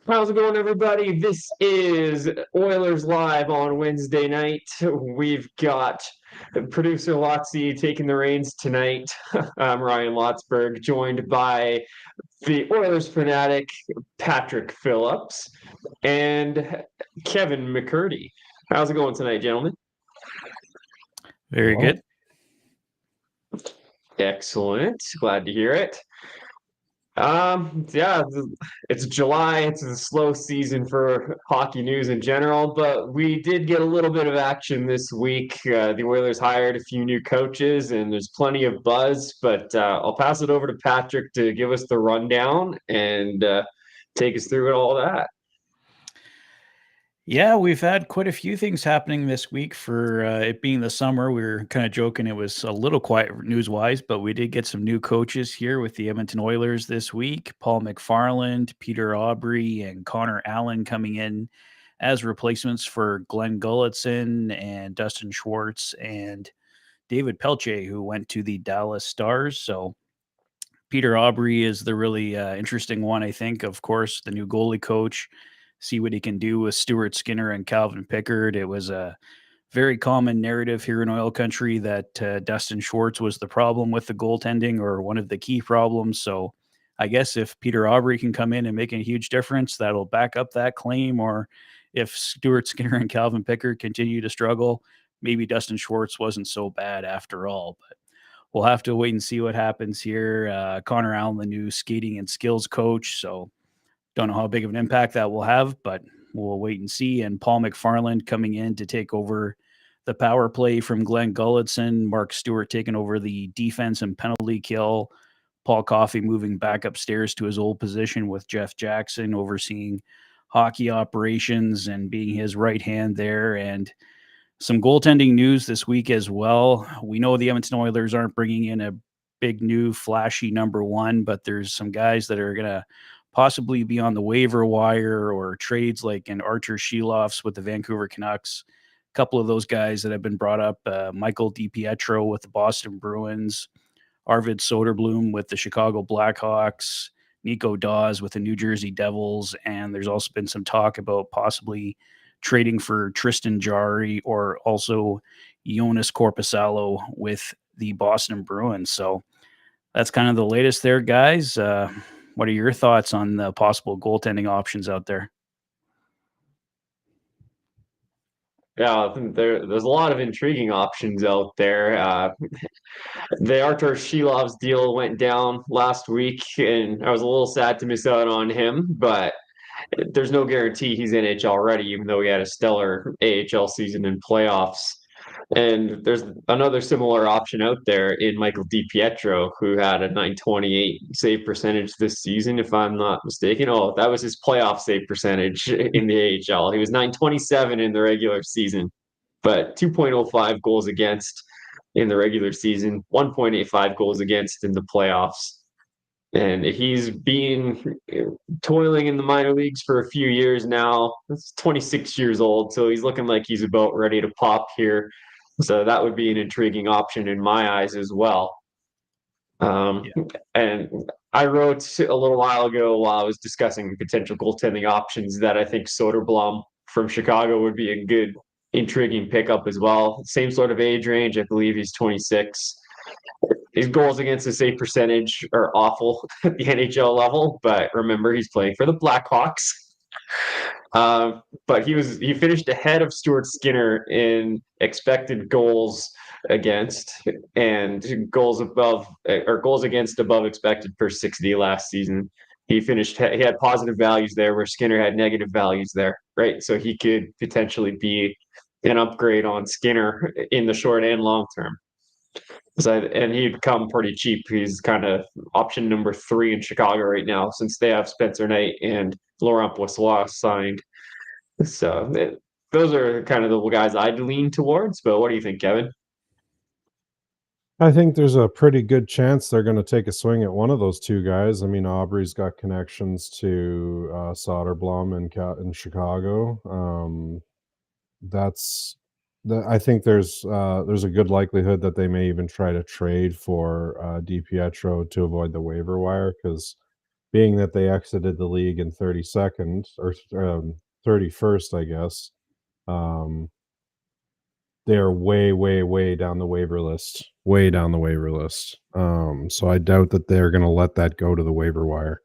How's it going, everybody? This is Oilers Live on Wednesday night. We've got producer Lotzi taking the reins tonight. I'm Ryan Lotsberg, joined by the Oilers fanatic Patrick Phillips and Kevin McCurdy. How's it going tonight, gentlemen? Very good. Excellent. Glad to hear it. Yeah, it's July. It's a slow season for hockey news in general, but we did get a little bit of action this week. The Oilers hired a few new coaches, and there's plenty of buzz. But I'll pass it over to Patrick to give us the rundown and take us through all that. Yeah, we've had quite a few things happening this week for it being the summer. We were kind of joking it was a little quiet news wise, but we did get some new coaches here with the Edmonton Oilers this week. Paul McFarland, Peter Aubry, and Connor Allen coming in as replacements for Glenn Gulletson and Dustin Schwartz and David Pelche, who went to the Dallas Stars. So Peter Aubry is the really interesting one, I think. Of course, the new goalie coach, see what he can do with Stuart Skinner and Calvin Pickard. It was a very common narrative here in oil country that Dustin Schwartz was the problem with the goaltending or one of the key problems. So I guess if Peter Aubry can come in and make a huge difference, that'll back up that claim. Or if Stuart Skinner and Calvin Pickard continue to struggle, maybe Dustin Schwartz wasn't so bad after all. But we'll have to wait and see what happens here. Connor Allen, the new skating and skills coach. So don't know how big of an impact that will have, but we'll wait and see. And Paul McFarland coming in to take over the power play from Glenn Gulletson, Mark Stewart taking over the defense and penalty kill, Paul Coffey moving back upstairs to his old position with Jeff Jackson overseeing hockey operations and being his right hand there. And some goaltending news this week as well. We know the Edmonton Oilers aren't bringing in a big new flashy number one, but there's some guys that are going to possibly be on the waiver wire or trades like in Archer Sheloffs with the Vancouver Canucks. A couple of those guys that have been brought up, Michael DiPietro with the Boston Bruins, Arvid Soderblom with the Chicago Blackhawks, Nico Dawes with the New Jersey Devils, and there's also been some talk about possibly trading for Tristan Jarry or also Jonas Korpisalo with the Boston Bruins. So that's kind of the latest there, guys. What are your thoughts on the possible goaltending options out there? Yeah, there's a lot of intriguing options out there. The Artur Shilov's deal went down last week, and I was a little sad to miss out on him, but there's no guarantee he's NHL ready, even though he had a stellar AHL season and playoffs. And there's another similar option out there in Michael DiPietro, who had a 928 save percentage this season, if I'm not mistaken. Oh, that was his playoff save percentage in the AHL. He was 927 in the regular season, but 2.05 goals against in the regular season, 1.85 goals against in the playoffs. And he's been toiling in the minor leagues for a few years now. He's 26 years old, so he's looking like he's about ready to pop here. So that would be an intriguing option in my eyes as well. And I wrote a little while ago while I was discussing potential goaltending options that I think Soderblom from Chicago would be a good, intriguing pickup as well. Same sort of age range. I believe he's 26. His goals against the save percentage are awful at the NHL level, but remember he's playing for the Blackhawks. But he finished ahead of Stuart Skinner in expected goals against and goals against above expected per 60 last season. He had positive values there where Skinner had negative values there, right? So he could potentially be an upgrade on Skinner in the short and long term. And he'd come pretty cheap. He's kind of option number 3 in Chicago right now, since they have Spencer Knight and Laurent Brossoit signed. So those are kind of the guys I'd lean towards. But what do you think, Kevin? I think there's a pretty good chance they're going to take a swing at one of those two guys. I mean, Aubrey's got connections to Soderblom in Chicago. I think there's a good likelihood that they may even try to trade for DiPietro to avoid the waiver wire, because being that they exited the league in 32nd or 31st, I guess. They're way, way, way down the waiver list. Way down the waiver list. So I doubt that they're going to let that go to the waiver wire.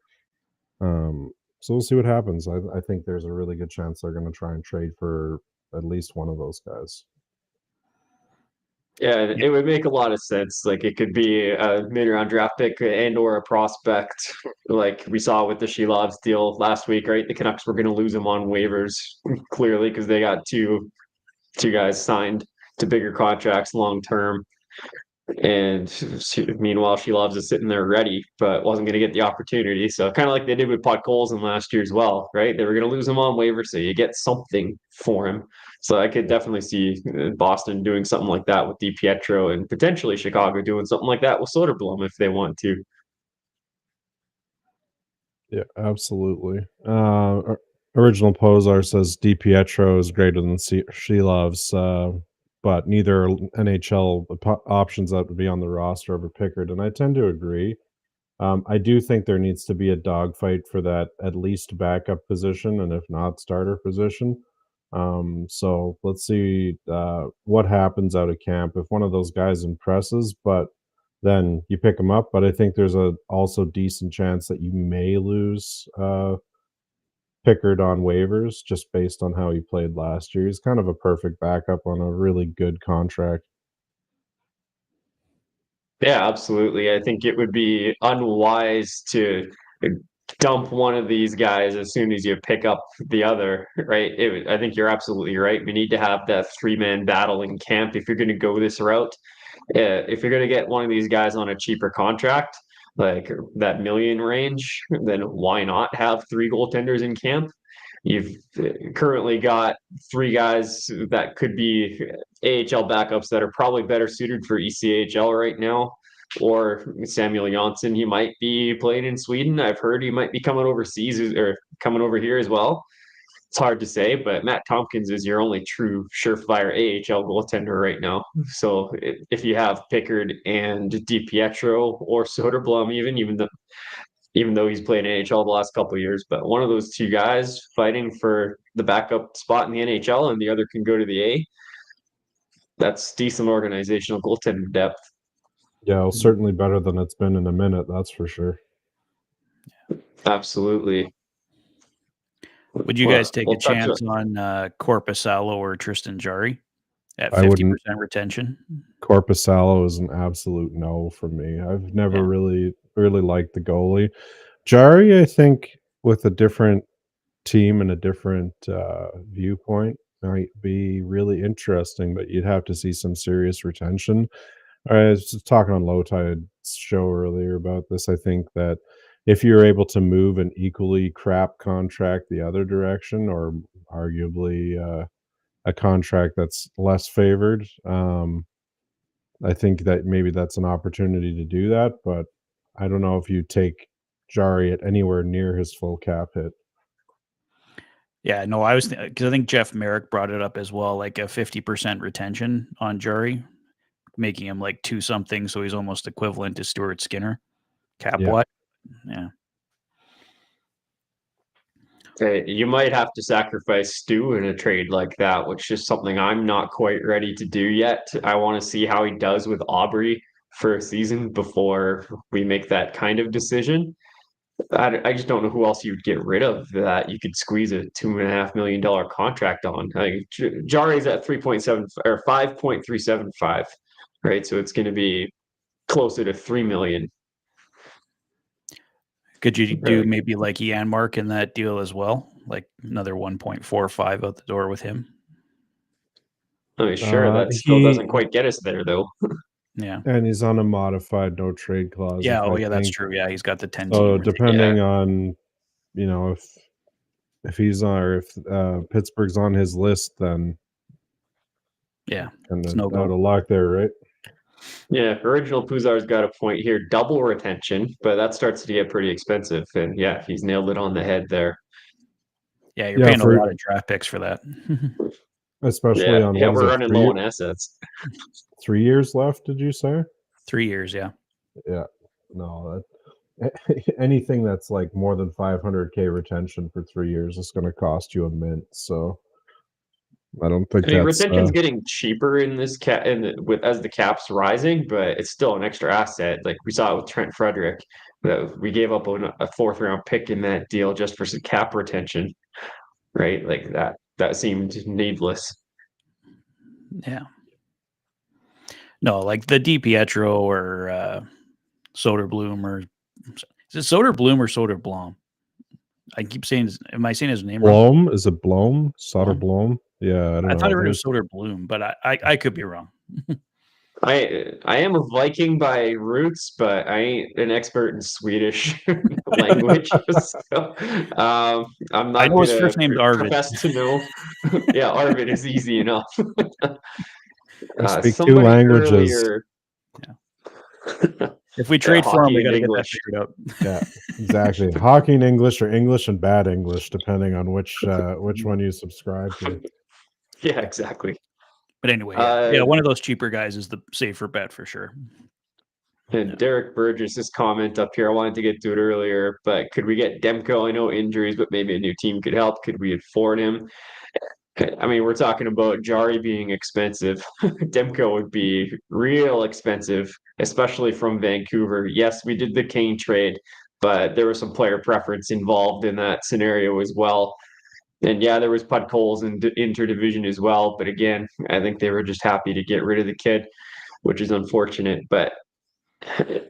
So we'll see what happens. I think there's a really good chance they're going to try and trade for at least one of those guys. Yeah, it would make a lot of sense. Like it could be a mid-round draft pick and or a prospect, like we saw with the Shilov's deal last week, right? The Canucks were going to lose him on waivers clearly because they got two guys signed to bigger contracts long term. And meanwhile, Shilov's is sitting there ready, but wasn't going to get the opportunity. So kind of like they did with Podkolzin last year as well, right? They were going to lose him on waivers, so you get something for him. So I could definitely see Boston doing something like that with DiPietro, and potentially Chicago doing something like that with Soderblom if they want to. Yeah, absolutely. Original Posar says DiPietro is greater than Shilov's, but neither NHL options that would be on the roster over Pickard, and I tend to agree. I do think there needs to be a dogfight for that at least backup position, and if not, starter position. So let's see what happens out of camp. If one of those guys impresses, but then you pick them up. But I think there's a also decent chance that you may lose Pickard on waivers just based on how he played last year. He's kind of a perfect backup on a really good contract. Yeah, absolutely. I think it would be unwise to dump one of these guys as soon as you pick up the other, right? I think you're absolutely right. We need to have that three-man battle in camp if you're going to go this route. If you're going to get one of these guys on a cheaper contract, like that million range, then why not have three goaltenders in camp? You've currently got three guys that could be AHL backups that are probably better suited for ECHL right now. Or Samuel Jonsson, he might be playing in Sweden. I've heard he might be coming overseas or coming over here as well. It's hard to say, but Matt Tompkins is your only true surefire AHL goaltender right now. So if you have Pickard and DiPietro or Soderblom, even though he's played NHL the last couple of years, but one of those two guys fighting for the backup spot in the NHL and the other can go to the A, that's decent organizational goaltending depth. Yeah, well, certainly better than it's been in a minute, that's for sure. Absolutely. Would you guys take a chance on Korpisalo or Tristan Jarry at 50% retention? Korpisalo is an absolute no for me. I've never really liked the goalie. Jarry, I think, with a different team and a different viewpoint, might be really interesting, but you'd have to see some serious retention. I was just talking on Low Tide's show earlier about this. I think that if you're able to move an equally crap contract the other direction, or arguably a contract that's less favored, I think that maybe that's an opportunity to do that. But I don't know if you take Jarry at anywhere near his full cap hit. Yeah, no, I was because I think Jeff Merrick brought it up as well, like a 50% retention on Jarry, making him like 2 something, so he's almost equivalent to Stuart Skinner cap wise. Yeah. You might have to sacrifice Stu in a trade like that, which is something I'm not quite ready to do yet. I want to see how he does with Aubrey for a season before we make that kind of decision. I just don't know who else you'd get rid of that you could squeeze a $2.5 million contract on. Jari's at 3.7 or 5.375, right? So it's going to be closer to 3 million. Could you do maybe like Janmark in that deal as well? Like another 1.45 out the door with him? I mean, sure, that still doesn't quite get us there, though. Yeah. And he's on a modified no trade clause. Yeah, that's true. Yeah, he's got the 10 So depending on, if he's on, or if Pittsburgh's on his list, then kind of out of luck there, right? Yeah, original Puzar's got a point here, double retention, but that starts to get pretty expensive. And yeah, he's nailed it on the head there. Yeah, you're paying a lot of draft picks for that. Especially on we're running low on assets. 3 years left, did you say? 3 years, yeah. Yeah. No, anything that's like more than 500K retention for 3 years is going to cost you a mint. So I don't think I mean, that's retention's getting cheaper in this cap with as the cap's rising, but it's still an extra asset. Like we saw it with Trent Frederick. We gave up a fourth round pick in that deal just for some cap retention, right? Like that seemed needless. Yeah. No, like the DiPietro or Soderblom or is it Soderblom or Soderblom? I keep saying, am I saying his name wrong? Blom. Is it Blom? Soderblom? Yeah, I don't I thought know. it was Soderblom, but I could be wrong. I am a Viking by roots, but I ain't an expert in Swedish language, so I'm I not know his gonna first name's Arvid. profess to know. Yeah, Arvid is easy enough. I speak 2 Somebody languages. earlier. If we trade for him, Hockey we and got to get that English. figured out. Yeah, exactly. Hockey and English, or English and bad English, depending on which one you subscribe to. Yeah, exactly. But anyway, yeah, one of those cheaper guys is the safer bet for sure. And Derek Burgess' comment up here, I wanted to get to it earlier, but could we get Demko? I know injuries, but maybe a new team could help. Could we afford him? I mean, we're talking about Jari being expensive. Demko would be real expensive, especially from Vancouver. Yes, we did the Kane trade, but there was some player preference involved in that scenario as well. And yeah, there was Pud Coles in interdivision as well. But again, I think they were just happy to get rid of the kid, which is unfortunate. But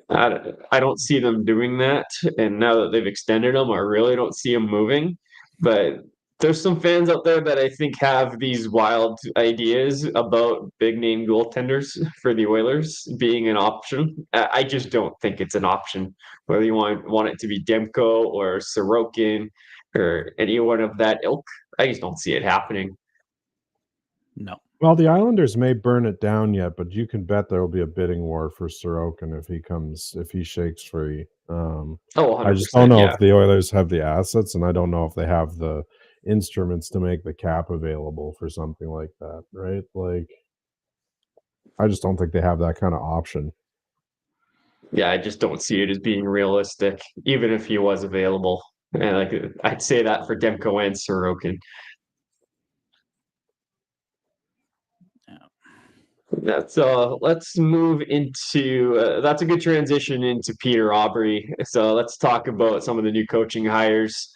I don't see them doing that. And now that they've extended them, I really don't see them moving. But there's some fans out there that I think have these wild ideas about big name goaltenders for the Oilers being an option. I just don't think it's an option. Whether you want it to be Demko or Sorokin or anyone of that ilk, I just don't see it happening. No. Well, the Islanders may burn it down yet, but you can bet there will be a bidding war for Sorokin if he shakes free. Oh, I just don't 100%. know Yeah. if the Oilers have the assets, and I don't know if they have the instruments to make the cap available for something like that, right? Like, I just don't think they have that kind of option. Yeah, I just don't see it as being realistic, even if he was available. And like I'd say that for Demko and Sorokin. That's let's move into that's a good transition into Peter Aubrey. So let's talk about some of the new coaching hires.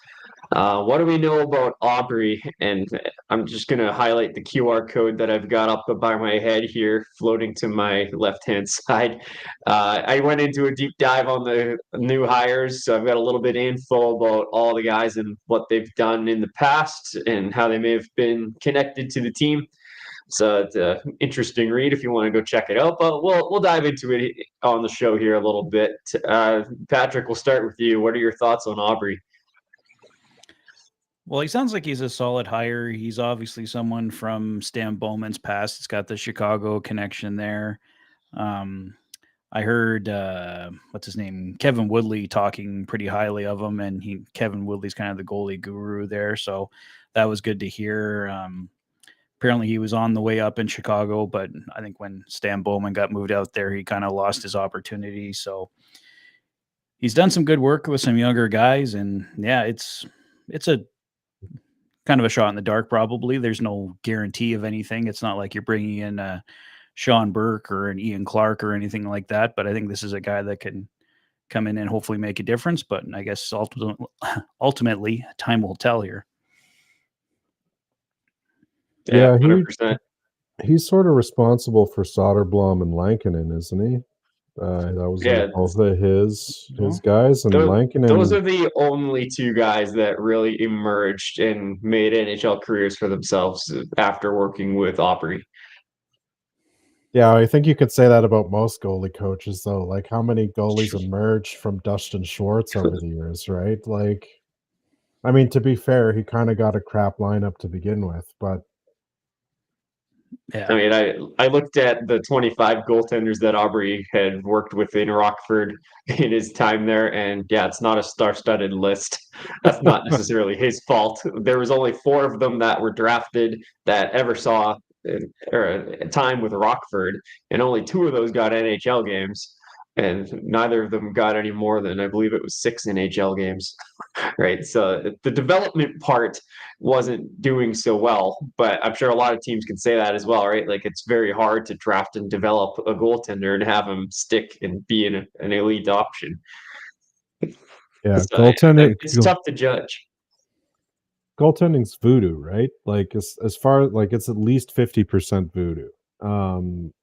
What do we know about Aubrey? And I'm just going to highlight the QR code that I've got up by my head here, floating to my left-hand side. I went into a deep dive on the new hires, so I've got a little bit of info about all the guys and what they've done in the past and how they may have been connected to the team. So it's an interesting read if you want to go check it out. But we'll dive into it on the show here a little bit. Patrick, we'll start with you. What are your thoughts on Aubrey? Well, he sounds like he's a solid hire. He's obviously someone from Stan Bowman's past. It's got the Chicago connection there. I heard what's his name, Kevin Woodley, talking pretty highly of him, and Kevin Woodley's kind of the goalie guru there, so that was good to hear. Apparently, he was on the way up in Chicago, but I think when Stan Bowman got moved out there, he kind of lost his opportunity. So he's done some good work with some younger guys, and yeah, it's a kind of a shot in the dark. Probably there's no guarantee of anything. It's not like you're bringing in Sean Burke or an Ian Clark or anything like that. But I think this is a guy that can come in and hopefully make a difference. But I guess ultimately time will tell here. Yeah, 100%. he's sort of responsible for Soderblom and Lankinen, isn't he? That was like both of his guys, and Lankinen. Those are the only two guys that really emerged and made NHL careers for themselves after working with Aubrey. Yeah, I think you could say that about most goalie coaches, though. Like, how many goalies emerged from Dustin Schwartz over the years, right? Like, I mean, to be fair, he kind of got a crap lineup to begin with, but yeah. I mean, I looked at the 25 goaltenders that Aubrey had worked with in Rockford in his time there, and yeah, it's not a star-studded list. That's not necessarily his fault. There was only 4 of them that were drafted that ever saw a time with Rockford, and only 2 of those got NHL games. and neither of them got any more than, I believe it was 6 NHL games, right? So the development part wasn't doing so well, but I'm sure a lot of teams can say that as well, right? Like it's very hard to draft and develop a goaltender and have him stick and be an elite option. Yeah, So goaltending. it's tough to judge. Goaltending's voodoo, right? Like as far like it's at least 50% voodoo. Um,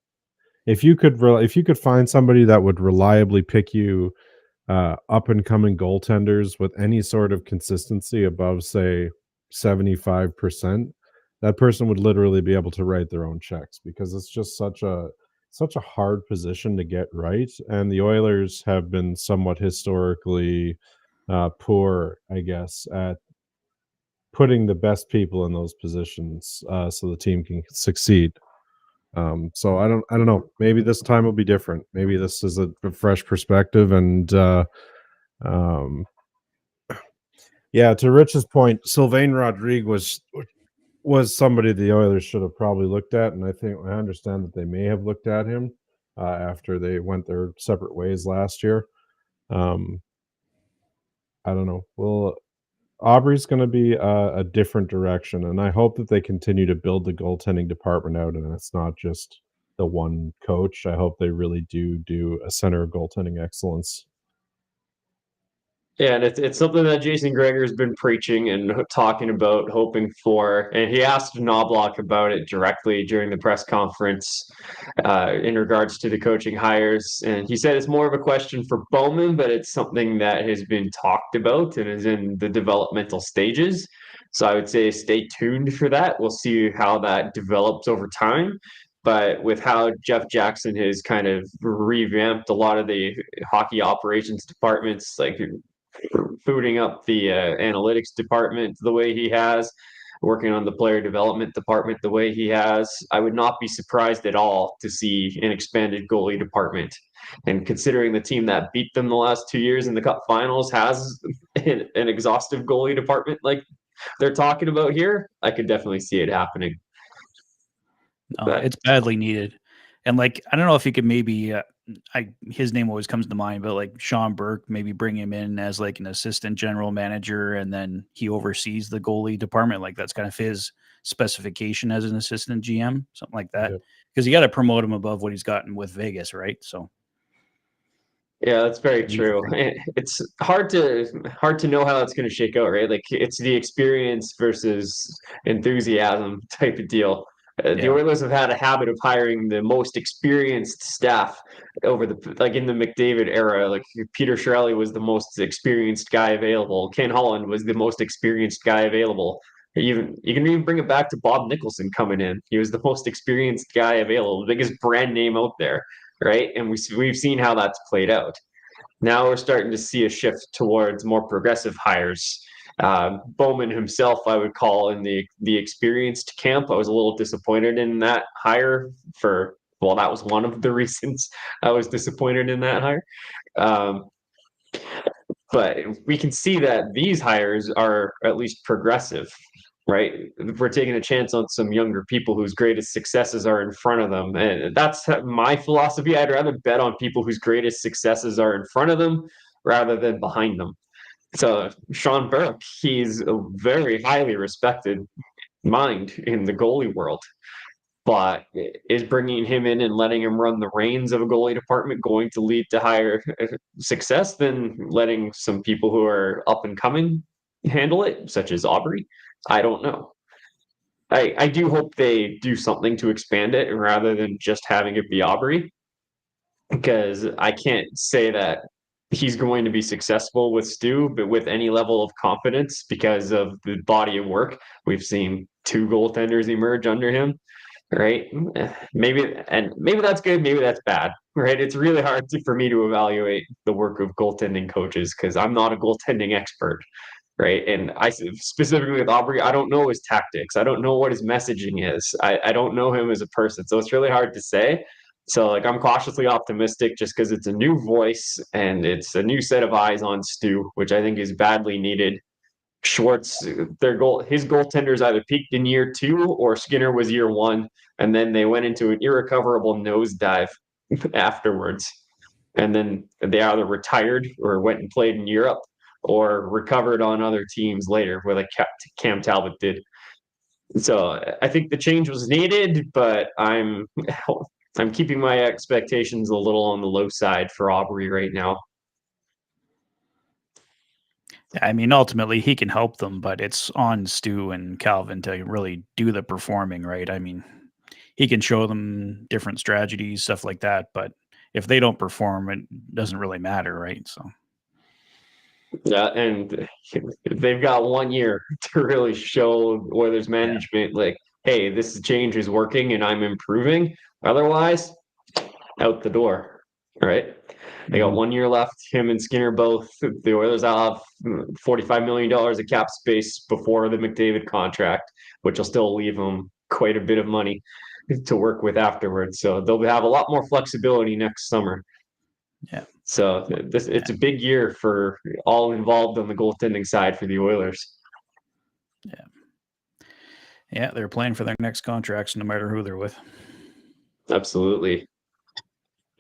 if you could find somebody that would reliably pick you up and coming goaltenders with any sort of consistency above, say, 75%, that person would literally be able to write their own checks because it's just such a hard position to get right. And the Oilers have been somewhat historically poor, I guess, at putting the best people in those positions so the team can succeed. So I don't know. Maybe this time will be different. Maybe this is a fresh perspective. And um, yeah, to Rich's point, Sylvain Rodriguez was somebody the Oilers should have probably looked at, and I understand that they may have looked at him after they went their separate ways last year. Um, I don't know. Well, Aubrey's going to be a different direction, and I hope that they continue to build the goaltending department out, and it's not just the one coach. I hope they really do a center of goaltending excellence. Yeah, and it's something that Jason Greger's been preaching and talking about, hoping for. And he asked Knobloch about it directly during the press conference in regards to the coaching hires. And he said it's more of a question for Bowman, but it's something that has been talked about and is in the developmental stages. So I would say stay tuned for that. We'll see how that develops over time. But with how Jeff Jackson has kind of revamped a lot of the hockey operations departments, like booting up the analytics department the way he has, working on the player development department the way he has, I would not be surprised at all to see an expanded goalie department. And considering the team that beat them the last 2 years in the Cup Finals has an exhaustive goalie department like they're talking about here, I could definitely see it happening. But It's badly needed. And like, I don't know if you could maybe, his name always comes to mind, but like Sean Burke, maybe bring him in as like an assistant general manager, and then he oversees the goalie department. Like that's kind of his specification as an assistant GM, something like that. Yep. Because you got to promote him above what he's gotten with Vegas, right? So yeah, that's very neat true. thing. It's hard to know how that's going to shake out, right? Like it's the experience versus enthusiasm type of deal. The Yeah. Oilers have had a habit of hiring the most experienced staff over the like in the McDavid era. Like Peter Chiarelli was the most experienced guy available. Ken Holland was the most experienced guy available. Even you can even bring it back to Bob Nicholson coming in. He was the most experienced guy available, the biggest brand name out there, right? And we've seen how that's played out. Now we're starting to see a shift towards more progressive hires. Bowman himself, I would call in the experienced camp. I was a little disappointed in that hire for well, that was one of the reasons I was disappointed in that hire. Um, but we can see that these hires are at least progressive, right? We're taking a chance on some younger people whose greatest successes are in front of them. And that's my philosophy. I'd rather bet on people whose greatest successes are in front of them rather than behind them. So Sean Burke, he's a very highly respected mind in the goalie world. But is bringing him in and letting him run the reins of a goalie department going to lead to higher success than letting some people who are up and coming handle it, such as Aubrey? I don't know. I do hope they do something to expand it rather than just having it be Aubrey, because I can't say that he's going to be successful with Stu, but with any level of confidence because of the body of work. We've seen 2 goaltenders emerge under him, right? Maybe that's good, maybe that's bad, right? It's really hard for me to evaluate the work of goaltending coaches because I'm not a goaltending expert, right? And I specifically with Aubrey, I don't know his tactics. I don't know what his messaging is. I don't know him as a person, so it's really hard to say. So like I'm cautiously optimistic just because it's a new voice and it's a new set of eyes on Stu, which I think is badly needed. Schwartz, his goaltenders either peaked in year 2 or Skinner was year 1, and then they went into an irrecoverable nosedive afterwards. and then they either retired or went and played in Europe or recovered on other teams later, where like Cam Talbot did. So I think the change was needed, but I'm keeping my expectations a little on the low side for Aubrey right now. I mean, ultimately he can help them, but it's on Stu and Calvin to really do the performing, right? I mean, he can show them different strategies, stuff like that, but if they don't perform, it doesn't really matter, right? So Yeah, and they've got 1 year to really show Oilers yeah. management, like, hey, this change is working and I'm improving. Otherwise, out the door. Right? They got Mhm. 1 year left. Him and Skinner both. The Oilers have $45 million of cap space before the McDavid contract, which will still leave them quite a bit of money to work with afterwards. So they'll have a lot more flexibility next summer. Yeah. So it's a big year for all involved on the goaltending side for the Oilers. Yeah, they're playing for their next contracts no matter who they're with. Absolutely.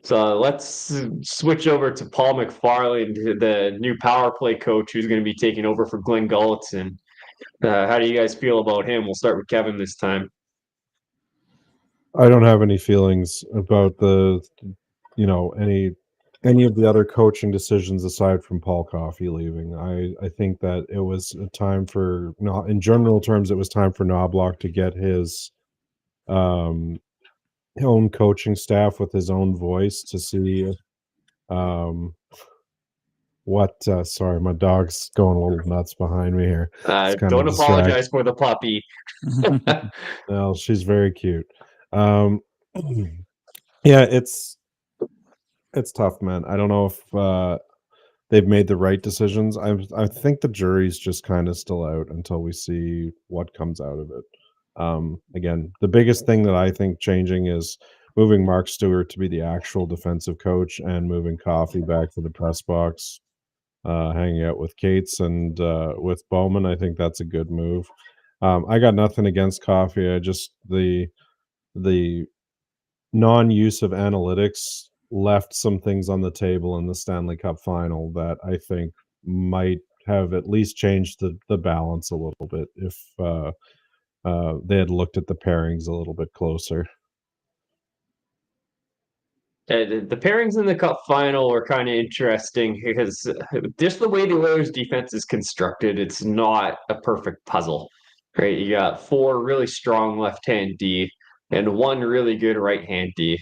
So let's switch over to Paul McFarland, the new power play coach who's going to be taking over for Glenn Gulletson. How do you guys feel about him? We'll start with Kevin this time. I don't have any feelings about any of the other coaching decisions aside from Paul Coffey leaving. I think that it was a time for, not in general terms, it was time for Knobloch to get his um own coaching staff with his own voice to see um sorry, my dog's going a little nuts behind me here. It's kind of Don't distracting. apologize for the puppy. Well, she's very cute. Um yeah, it's tough, man. I don't know if they've made the right decisions. I think the jury's just kind of still out until we see what comes out of it. Again, the biggest thing that I think changing is moving Mark Stewart to be the actual defensive coach and moving Coffey back to the press box, hanging out with Cates and with Bowman. I think that's a good move. I got nothing against Coffey. I just the non-use of analytics left some things on the table in the Stanley Cup final that I think might have at least changed the balance a little bit if they had looked at the pairings a little bit closer. The pairings in the Cup final were kind of interesting because just the way the Oilers' defense is constructed, it's not a perfect puzzle, right? You got four really strong left-hand D and one really good right-hand D.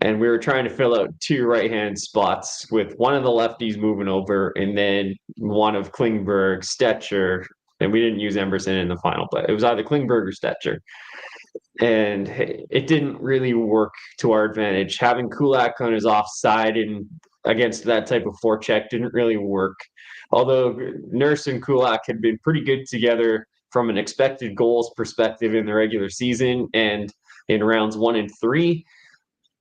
And we were trying to fill out two right-hand spots with one of the lefties moving over and then one of Klingberg, Stetcher, and we didn't use Emerson in the final, but it was either Klingberg or Stetcher. And it didn't really work to our advantage. Having Kulak on his offside and against that type of forecheck didn't really work. Although Nurse and Kulak had been pretty good together from an expected goals perspective in the regular season and in rounds 1 and 3,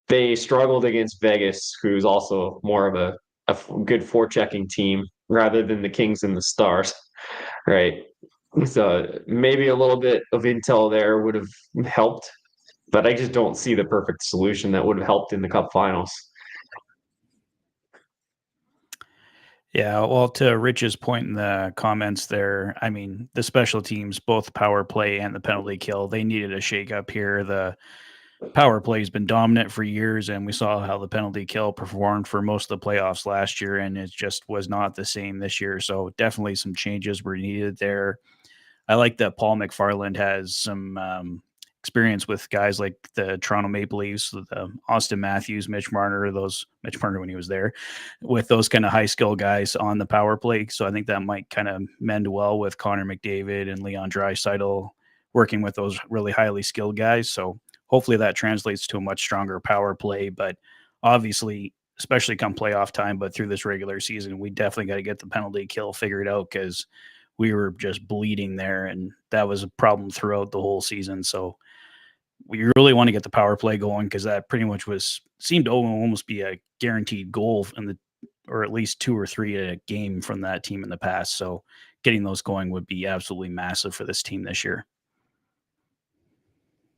they struggled against Vegas, who's also more of a good forechecking team rather than the Kings and the Stars, right? So maybe a little bit of intel there would have helped, but I just don't see the perfect solution that would have helped in the Cup Finals. Yeah, well, to Rich's point in the comments there, I mean, the special teams, both power play and the penalty kill, they needed a shakeup here. The power play has been dominant for years, and we saw how the penalty kill performed for most of the playoffs last year, and it just was not the same this year. So definitely some changes were needed there. I like that Paul McFarland has some experience with guys like the Toronto Maple Leafs, the Austin Matthews, Mitch Marner when he was there, with those kind of high skill guys on the power play. So I think that might kind of mend well with Connor McDavid and Leon Draisaitl working with those really highly skilled guys. So hopefully that translates to a much stronger power play. But obviously, especially come playoff time, but through this regular season, we definitely got to get the penalty kill figured out because we were just bleeding there, and that was a problem throughout the whole season. So we really want to get the power play going because that pretty much seemed to almost be a guaranteed goal or at least 2 or 3 a game from that team in the past. So getting those going would be absolutely massive for this team this year.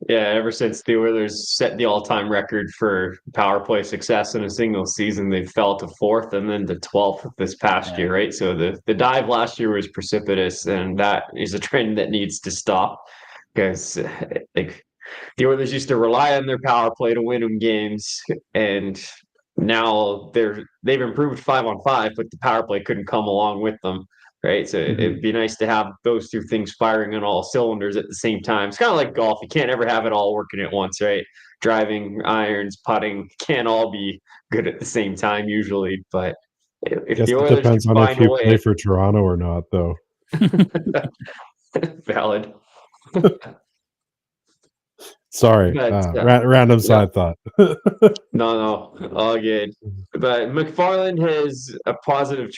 Yeah, ever since the Oilers set the all-time record for power play success in a single season, they fell to fourth and then to 12th this past Yeah. year, right? So the dive last year was precipitous, and that is a trend that needs to stop because like the Oilers used to rely on their power play to win them games, and now they've improved 5-on-5, but the power play couldn't come along with them, right? So it'd be nice to have those two things firing on all cylinders at the same time. It's kind of like golf; you can't ever have it all working at once, right? Driving, irons, putting can't all be good at the same time usually, but if Guess the it Oilers can depends on if find a you play way, for Toronto or not, though. valid. Sorry, But random yeah, side thought. no, all good. But McFarland has a positive.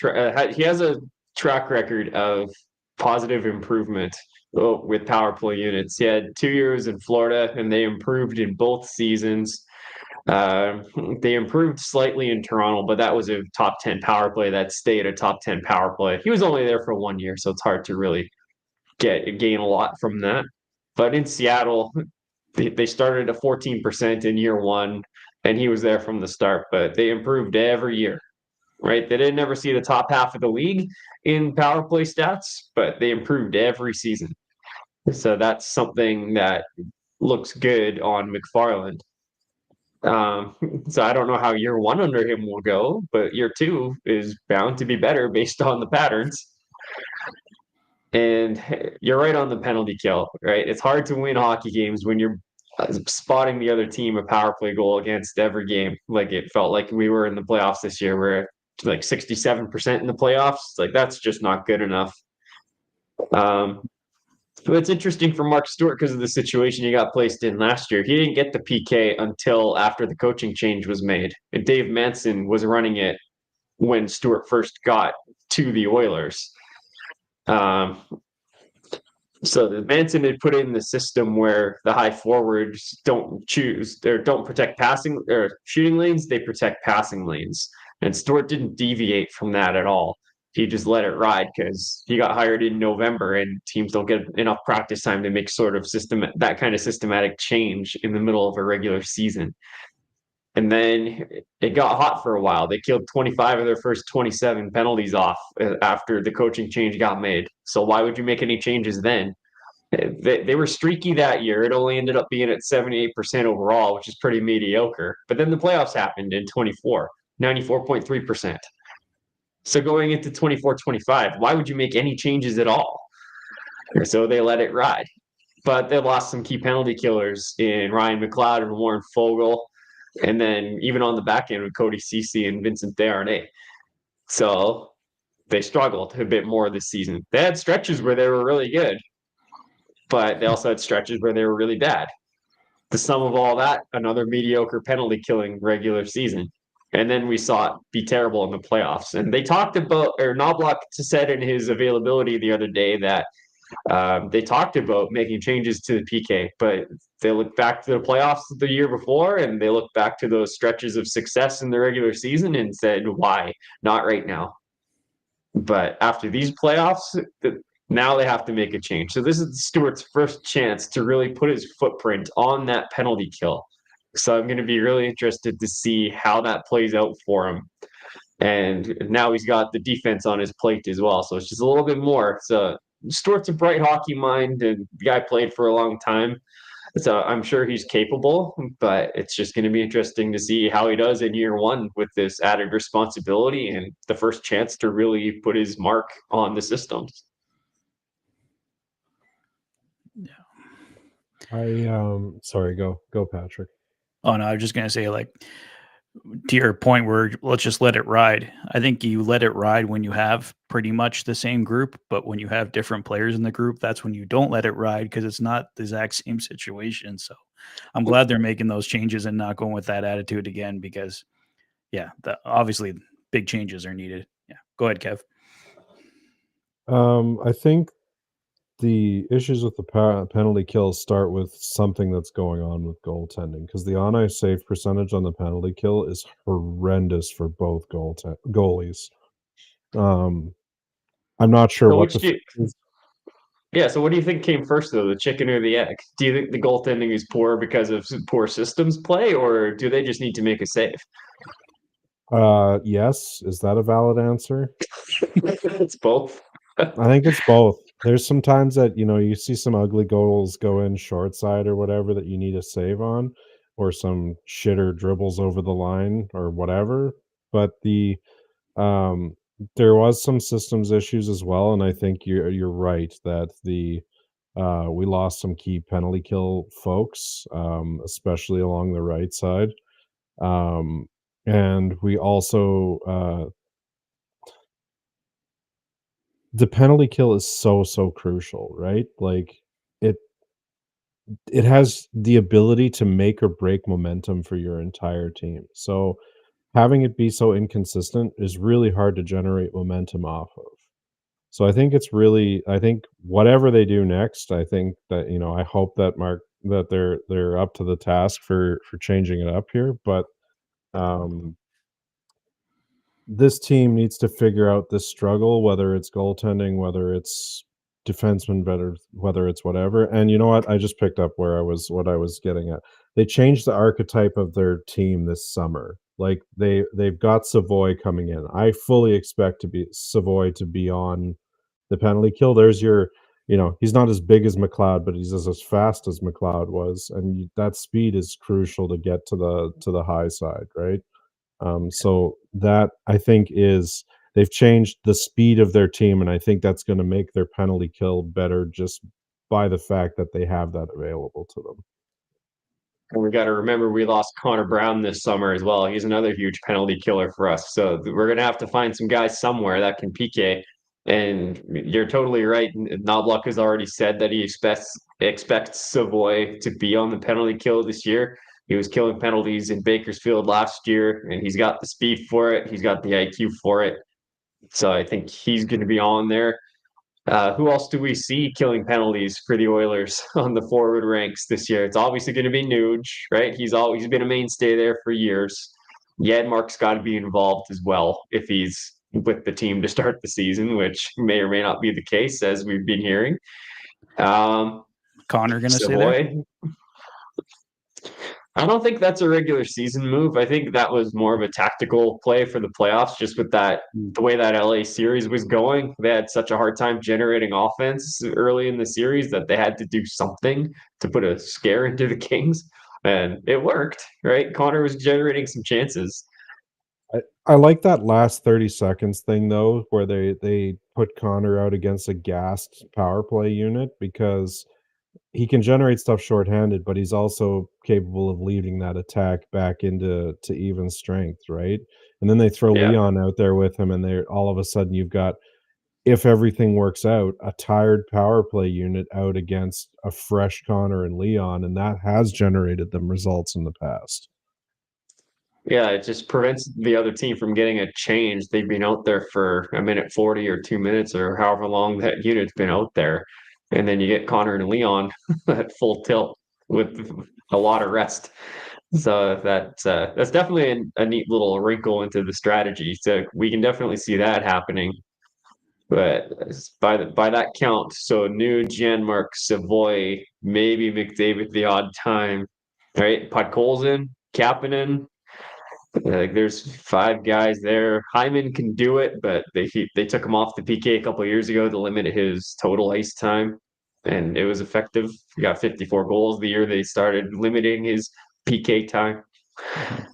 He has a track record of positive improvement with power play units. He had 2 years in Florida, and they improved in both seasons. Uh, they improved slightly in Toronto, but that was a top 10 power play that stayed a top 10 power play. He was only there for 1 year, so it's hard to really gain a lot from that. But in Seattle, they started at 14% in year one, and he was there from the start, but they improved every year, right? They didn't ever see the top half of the league in power play stats, but they improved every season. So that's something that looks good on McFarland. Um, so I don't know how year one under him will go, but year two is bound to be better based on the patterns. And you're right on the penalty kill, right? It's hard to win hockey games when you're spotting the other team a power play goal against every game. Like it felt like we were in the playoffs this year, where like 67% in the playoffs. Like that's just not good enough. Um, but it's interesting for Mark Stewart because of the situation he got placed in last year. He didn't get the PK until after the coaching change was made. And Dave Manson was running it when Stewart first got to the Oilers. Um, So the Manson had put in the system where the high forwards don't choose or don't protect passing or shooting lanes, they protect passing lanes. And Stewart didn't deviate from that at all. He just let it ride because he got hired in November and teams don't get enough practice time to make sort of that kind of systematic change in the middle of a regular season. And then it got hot for a while. They killed 25 of their first 27 penalties off after the coaching change got made. So why would you make any changes then? They were streaky that year. It only ended up being at 78% overall, which is pretty mediocre. But then the playoffs happened in 24, 94.3%. So going into 24-25, why would you make any changes at all? So they let it ride. But they lost some key penalty killers in Ryan McLeod and Warren Fogle. And then even on the back end with Cody Ceci and Vincent Desharnais. So they struggled a bit more this season. They had stretches where they were really good, but they also had stretches where they were really bad. The sum of all that, another mediocre penalty killing regular season. And then we saw it be terrible in the playoffs. And they talked about, or Knobloch said in his availability the other day that they talked about making changes to the PK, but they look back to the playoffs the year before and they look back to those stretches of success in the regular season and said, why? Not right now. But after these playoffs, now they have to make a change. So this is Stewart's first chance to really put his footprint on that penalty kill. So I'm going to be really interested to see how that plays out for him. And now he's got the defense on his plate as well. So it's just a little bit more. So Stewart's a bright hockey mind, and the guy played for a long time. So I'm sure he's capable, but it's just going to be interesting to see how he does in year one with this added responsibility and the first chance to really put his mark on the systems. Sorry, go Patrick. Oh no, I was just gonna say, like, to your point where let's just let it ride. I think you let it ride when you have pretty much the same group, but when you have different players in the group, that's when you don't let it ride because it's not the exact same situation. So I'm glad they're making those changes and not going with that attitude again because, yeah, obviously big changes are needed. Yeah, go ahead, Kev. I think the issues with the penalty kills start with something that's going on with goaltending because the on-ice save percentage on the penalty kill is horrendous for both goalies. I'm not sure So what which the do you, fix is. Yeah, so what do you think came first, though, the chicken or the egg? Do you think the goaltending is poor because of poor systems play, or do they just need to make a save? Yes. Is that a valid answer? It's both. I think it's both. There's some times that, you see some ugly goals go in short side or whatever that you need a save on, or some shitter dribbles over the line or whatever. But um there was some systems issues as well, and I think you're right that we lost some key penalty kill folks, especially along the right side. Um and we also the penalty kill is so crucial, right? Like it it has the ability to make or break momentum for your entire team. So having it be so inconsistent is really hard to generate momentum off of. So I think whatever they do next, I think that, I hope that they're up to the task for changing it up here. But um this team needs to figure out this struggle, whether it's goaltending, whether it's defenseman, better, whether it's whatever. And you know what? I just picked up what I was getting at. They changed the archetype of their team this summer. Like they've got Savoy coming in. I fully expect to be Savoy to be on the penalty kill. There's your, he's not as big as McLeod, but he's as fast as McLeod was, and that speed is crucial to get to the high side, right? So that I think is they've changed the speed of their team, and I think that's going to make their penalty kill better just by the fact that they have that available to them. And we got to remember we lost Connor Brown this summer as well. He's another huge penalty killer for us. So we're going to have to find some guys somewhere that can PK. And you're totally right. Knobloch has already said that he expects Savoy to be on the penalty kill this year. He was killing penalties in Bakersfield last year, and he's got the speed for it. He's got the IQ for it. So I think he's going to be on there. Who else do we see killing penalties for the Oilers on the forward ranks this year? It's obviously going to be Nuge, right? He's always been a mainstay there for years. Yedmark's got to be involved as well if he's with the team to start the season, which may or may not be the case, as we've been hearing. Connor going to stay there? Savoy, I don't think that's a regular season move. I think that was more of a tactical play for the playoffs, just with the way that LA series was going. They had such a hard time generating offense early in the series that they had to do something to put a scare into the Kings. And it worked, right? Connor was generating some chances. I like that last 30 seconds thing though, where they put Connor out against a gassed power play unit, because he can generate stuff shorthanded, but he's also capable of leading that attack back into even strength, right? And then they throw Yeah. Leon out there with him, and they're all of a sudden you've got, if everything works out, a tired power play unit out against a fresh Connor and Leon, and that has generated them results in the past. Yeah, it just prevents the other team from getting a change. They've been out there for a minute 40 or 2 minutes or however long that unit's been out there. And then you get Connor and Leon at full tilt with a lot of rest. So that's definitely a neat little wrinkle into the strategy. So we can definitely see that happening. But by that count, so New Janmark, Savoy, maybe McDavid the odd time, right? Podkolzin, Kapanen, like there's five guys there. Hyman can do it, but they took him off the PK a couple of years ago to limit his total ice time, and it was effective. He got 54 goals the year they started limiting his PK time. I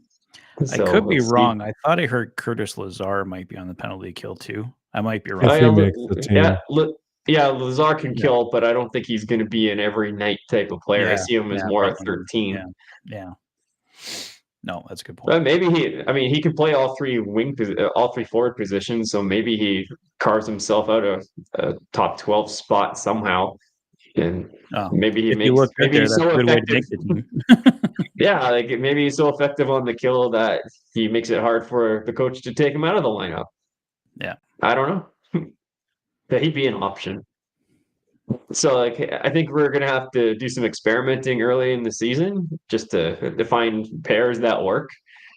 could So be Steve, wrong. I thought I heard Curtis Lazar might be on the penalty kill too. I might be If wrong. he makes the team. yeah, Lazar can Yeah. kill, but I don't think he's going to be an every night type of player. I Yeah. see him as Yeah. more a Probably. 13. Yeah. Yeah. No, that's a good point. But maybe I mean, he can play all three forward positions. So maybe he carves himself out a top 12 spot somehow. And Oh, if you look good maybe there, he's that's so a good way to effective. make the team. Yeah, like maybe he's so effective on the kill that he makes it hard for the coach to take him out of the lineup. Yeah. I don't know. But he'd be an option. So like I think we're gonna have to do some experimenting early in the season just to find pairs that work,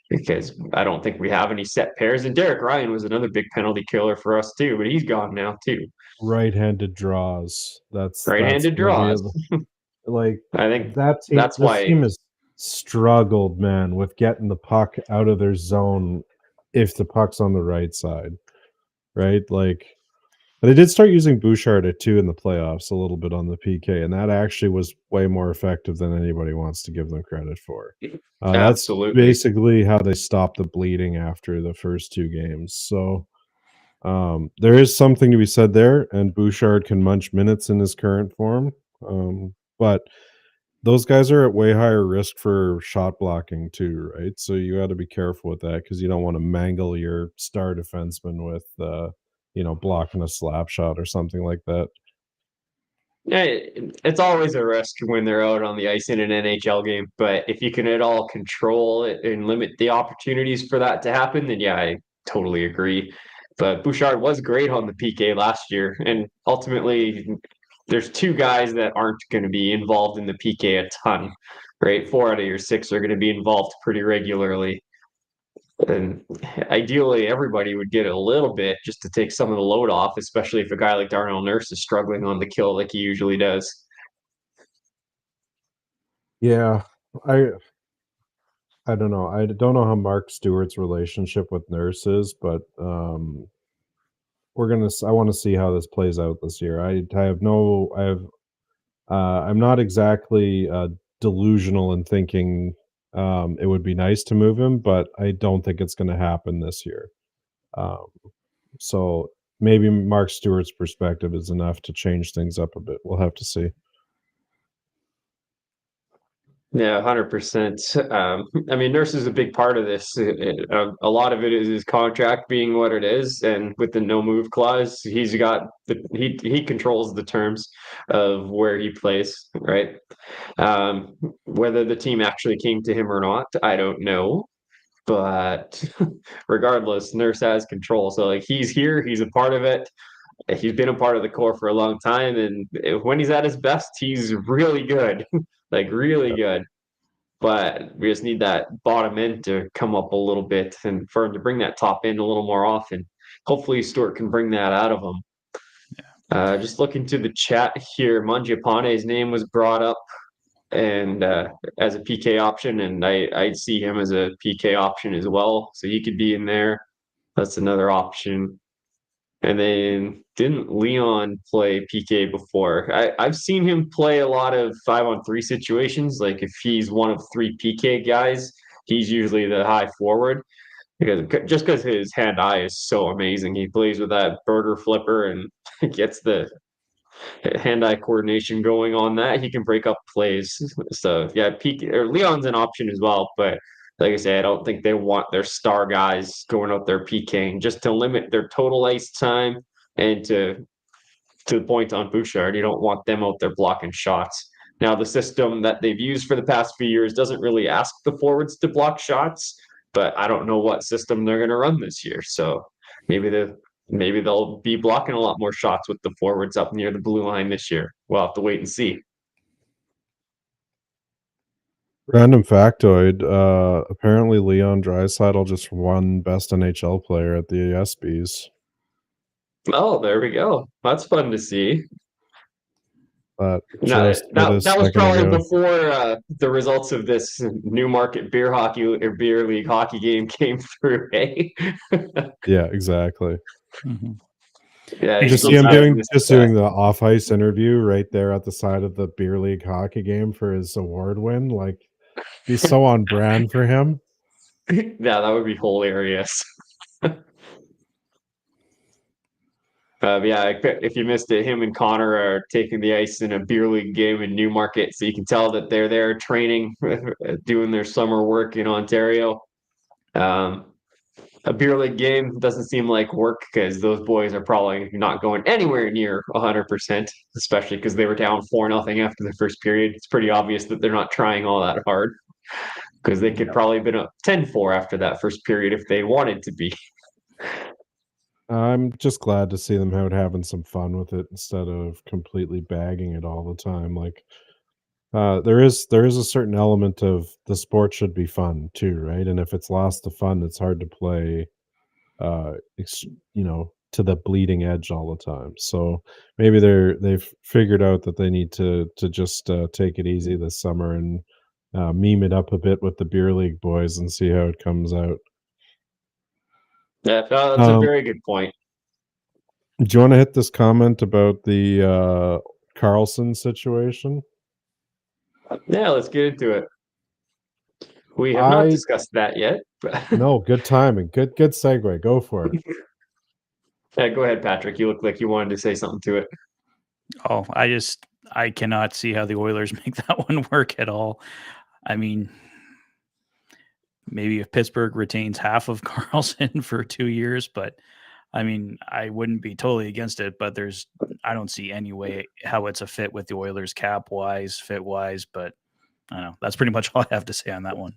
because I don't think we have any set pairs. And Derek Ryan was another big penalty killer for us too, but he's gone now too. right-handed draws. That's Right-handed gonna be draws. like I think that team. that's This why. team has struggled, man, with getting the puck out of their zone if the puck's on the right side, right? Like they did start using Bouchard at 2 in the playoffs a little bit on the PK, and that actually was way more effective than anybody wants to give them credit for. That's Absolutely. basically how they stopped the bleeding after the first 2 games. So there is something to be said there, and Bouchard can munch minutes in his current form. But those guys are at way higher risk for shot blocking too, right? So you got to be careful with that because you don't want to mangle your star defenseman with, blocking a slap shot or something like that. Yeah, it's always a risk when they're out on the ice in an NHL game, but if you can at all control it and limit the opportunities for that to happen, then yeah, I totally agree. But Bouchard was great on the PK last year, and ultimately, there's 2 guys that aren't going to be involved in the PK a ton, right? 4 out of your 6 are going to be involved pretty regularly. And ideally, everybody would get a little bit just to take some of the load off, especially if a guy like Darnell Nurse is struggling on the kill like he usually does. Yeah, I I don't know. I don't know how Mark Stewart's relationship with Nurse is, but I want to see how this plays out this year. I'm not exactly delusional in thinking it would be nice to move him, but I don't think it's going to happen this year. Um, so maybe Mark Stewart's perspective is enough to change things up a bit. We'll have to see. Yeah, 100%. I mean, Nurse is a big part of this. A lot of it is his contract being what it is, and with the no move clause, he controls the terms of where he plays, right? Whether the team actually came to him or not, I don't know. But regardless, Nurse has control. So like he's here, he's a part of it. He's been a part of the core for a long time, and when he's at his best, he's really good, like really good. But we just need that bottom end to come up a little bit, and for him to bring that top end a little more often. Hopefully, Stewart can bring that out of him. Just looking to the chat here, Mangiapane's name was brought up and as a PK option, and I'd see him as a PK option as well, so he could be in there. That's another option. And then didn't Leon play PK before? I've seen him play a lot of 5-on-3 situations. Like if he's one of 3 PK guys, he's usually the high forward because his hand eye is so amazing. He plays with that burger flipper and gets the hand-eye coordination going on that. He can break up plays. So yeah, Leon's an option as well, but like I say, I don't think they want their star guys going out there PKing just to limit their total ice time and to the point on Bouchard, you don't want them out there blocking shots. Now, the system that they've used for the past few years doesn't really ask the forwards to block shots, but I don't know what system they're going to run this year. So maybe they'll be blocking a lot more shots with the forwards up near the blue line this year. We'll have to wait and see. Random factoid: apparently Leon Draisaitl just won Best NHL Player at the ESPYS. Oh, there we go. That's fun to see. Just That a was second probably ago. before the results of this Newmarket beer league hockey game came through. Hey, Yeah, exactly. Mm-hmm. yeah, You Hey, just so see him Pat, doing the off ice interview right there at the side of the beer league hockey game for his award win. Like, be so on brand for him. Yeah, that would be hilarious. Yeah, if you missed it, him and Connor are taking the ice in a beer league game in Newmarket, so you can tell that they're there training, doing their summer work in Ontario. Um, a beer league game doesn't seem like work because those boys are probably not going anywhere near 100%, especially because they were down 4-0 after the first period. It's pretty obvious that they're not trying all that hard because they could probably have been up 10-4 after that first period if they wanted to be. I'm just glad to see them having some fun with it instead of completely bagging it all the time. Like, there is a certain element of the sport should be fun too, right? And if it's lost the fun, it's hard to play, you know, to the bleeding edge all the time. So maybe they've figured out that they need to just take it easy this summer and meme it up a bit with the beer league boys and see how it comes out. Yeah, that's a very good point. Do you want to hit this comment about the Carlson situation? Yeah, let's get into it. We have not I discussed that yet. No, good timing. Good segue. Go for it. Yeah, go ahead, Patrick. You look like you wanted to say something to it. Oh, I cannot see how the Oilers make that one work at all. I mean, maybe if Pittsburgh retains half of Carlson for 2 years, but I mean, I wouldn't be totally against it, but I don't see any way how it's a fit with the Oilers cap wise, fit wise, but I don't know. That's pretty much all I have to say on that one.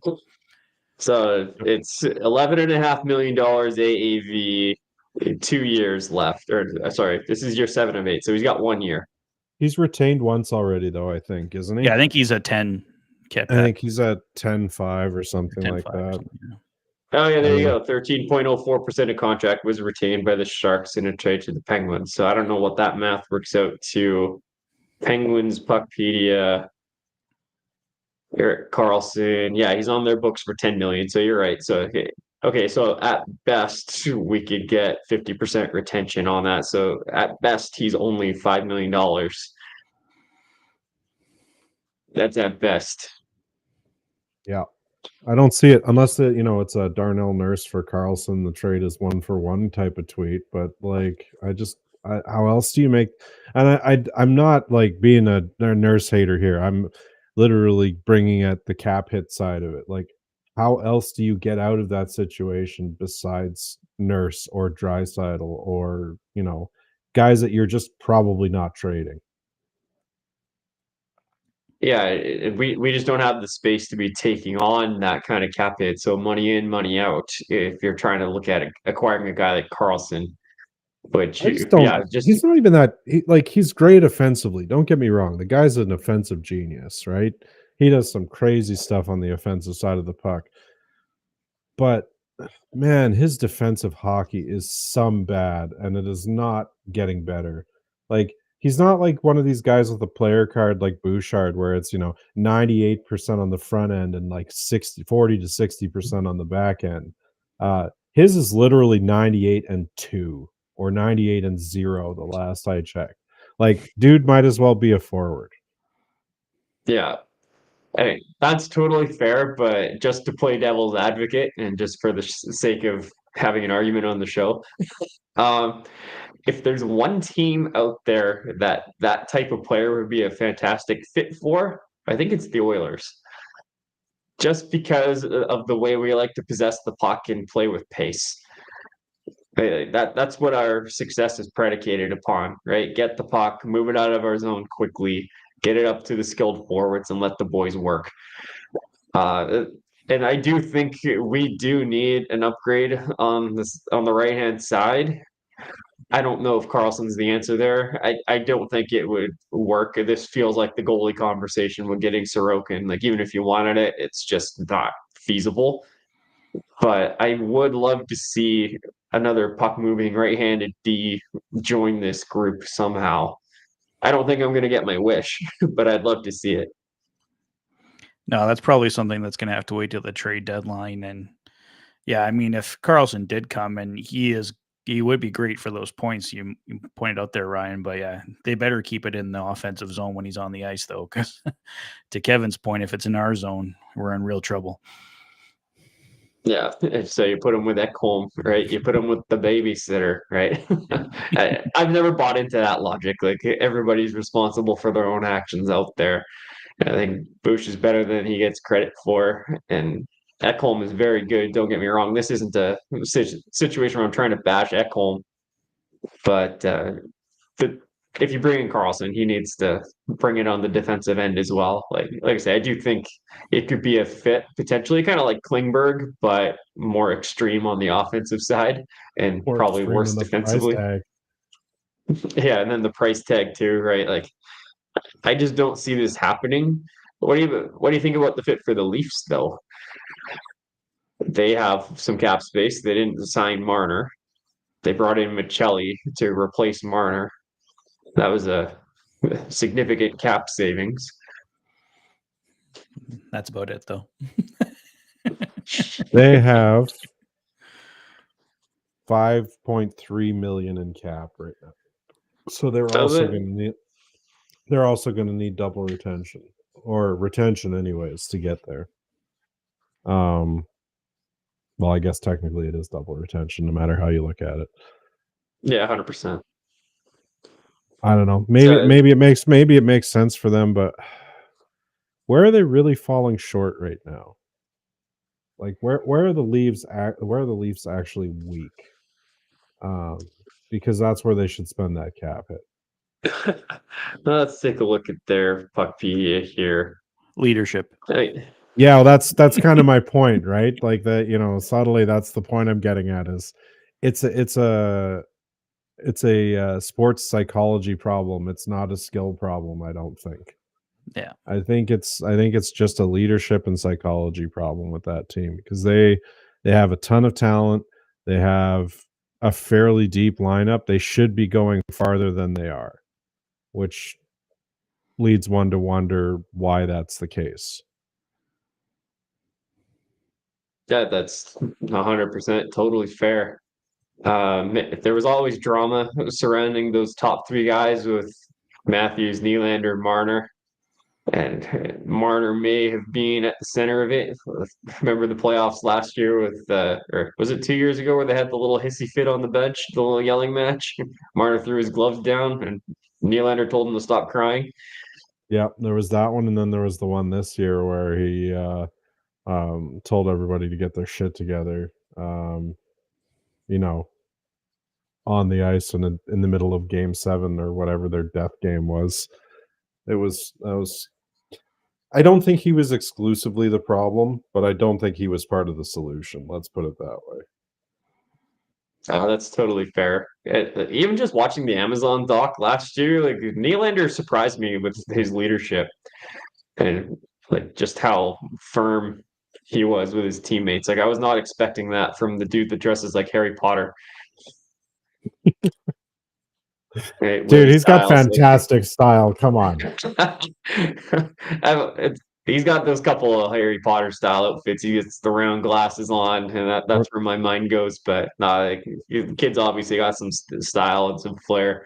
So it's $11.5 million AAV, 2 years left. Or sorry, this is year 7 of 8. So he's got 1 year. He's retained once already, though, I think, isn't he? Yeah, I think he's a 10 cap. I think he's at 10.5 or something like that. Oh yeah, there you go. 13.04% of contract was retained by the Sharks in a trade to the Penguins. So I don't know what that math works out to. Penguins, Puckpedia, Erik Karlsson. Yeah, he's on their books for 10 million. So you're right. So okay, so at best we could get 50% retention on that. So at best he's only $5 million. That's at best. Yeah. I don't see it unless it's a Darnell Nurse for Carlson. The trade is 1-for-1 type of tweet, but like how else do you make? And I'm not like being a Nurse hater here. I'm literally bringing at the cap hit side of it. Like, how else do you get out of that situation besides Nurse or Draisaitl or guys that you're just probably not trading? Yeah, we just don't have the space to be taking on that kind of cap hit. So money in, money out. If you're trying to look at acquiring a guy like Carlson, which I just don't. yeah, just He's not even that. He's great offensively. Don't get me wrong. The guy's an offensive genius, right? He does some crazy stuff on the offensive side of the puck. But man, his defensive hockey is some bad, and it is not getting better. Like, he's not like one of these guys with a player card like Bouchard, where it's 98% on the front end and like 40 to 60% on the back end. His is literally 98-2 or 98-0 the last I checked. Like, dude might as well be a forward. yeah. Hey, that's totally fair, but just to play devil's advocate and just for the sake of having an argument on the show, um, if there's one team out there that type of player would be a fantastic fit for, I think it's the Oilers. Just because of the way we like to possess the puck and play with pace. That's what our success is predicated upon, right? Get the puck, move it out of our zone quickly, get it up to the skilled forwards, and let the boys work. And I do think we do need an upgrade on the right hand side. I don't know if Carlson's the answer there. I don't think it would work. This feels like the goalie conversation when getting Sorokin. Like, even if you wanted it, it's just not feasible. But I would love to see another puck moving right handed D join this group somehow. I don't think I'm going to get my wish, but I'd love to see it. No, that's probably something that's going to have to wait till the trade deadline. And yeah, I mean, if Carlson did come, and he would be great for those points you pointed out there, Ryan. But yeah, they better keep it in the offensive zone when he's on the ice, though, because to Kevin's point, if it's in our zone, we're in real trouble. Yeah, so you put him with Ekholm, right? You put him with the babysitter, right? I've never bought into that logic. Like, everybody's responsible for their own actions out there. I think Bush is better than he gets credit for, and Ekholm is very good. Don't get me wrong. This isn't a situation where I'm trying to bash Ekholm, but if you bring in Carlson, he needs to bring it on the defensive end as well. Like I say, I do think it could be a fit potentially, kind of like Klingberg, but more extreme on the offensive side and Or probably extreme worse in the price defensively. tag. Yeah, and then the price tag too, right? Like, I just don't see this happening. What do you think about the fit for the Leafs though? They have some cap space. They didn't sign Marner. they brought in Michelli to replace Marner. That was a significant cap savings. That's about it, though. They have 5.3 million in cap right now. So they're also going to need double retention, or retention anyways, to get there. Well, I guess technically it is double retention, no matter how you look at it. Yeah, 100%. I don't know. Maybe it makes sense for them, but where are they really falling short right now? Like where are the Leafs actually weak? Because that's where they should spend that cap hit. Let's take a look at their Puckpedia here. Leadership. Yeah, well, that's kind of my point, right? Like that, subtly that's the point I'm getting at is it's a sports psychology problem. It's not a skill problem, I don't think. Yeah. I think it's just a leadership and psychology problem with that team, because they have a ton of talent. They have a fairly deep lineup. They should be going farther than they are, which leads one to wonder why that's the case. Yeah, that's 100% totally fair. There was always drama surrounding those top three guys with Matthews, Nylander, Marner. And Marner may have been at the center of it. Remember the playoffs last year with, or was it 2 years ago, where they had the little hissy fit on the bench, the little yelling match? Marner threw his gloves down and Nylander told him to stop crying. Yeah, there was that one, and then there was the one this year where he told everybody to get their shit together. On the ice and in the middle of Game 7 or whatever their death game was. I don't think he was exclusively the problem, but I don't think he was part of the solution. Let's put it that way. That's totally fair. Even just watching the Amazon doc last year, like Nylander surprised me with his leadership and like just how firm he was with his teammates. Like I was not expecting that from the dude that dresses like Harry Potter. Right, dude, he's got fantastic style. Come on. He's got those couple of Harry Potter style outfits. He gets the round glasses on, and that's where my mind goes. But like, the kid's obviously got some style and some flair.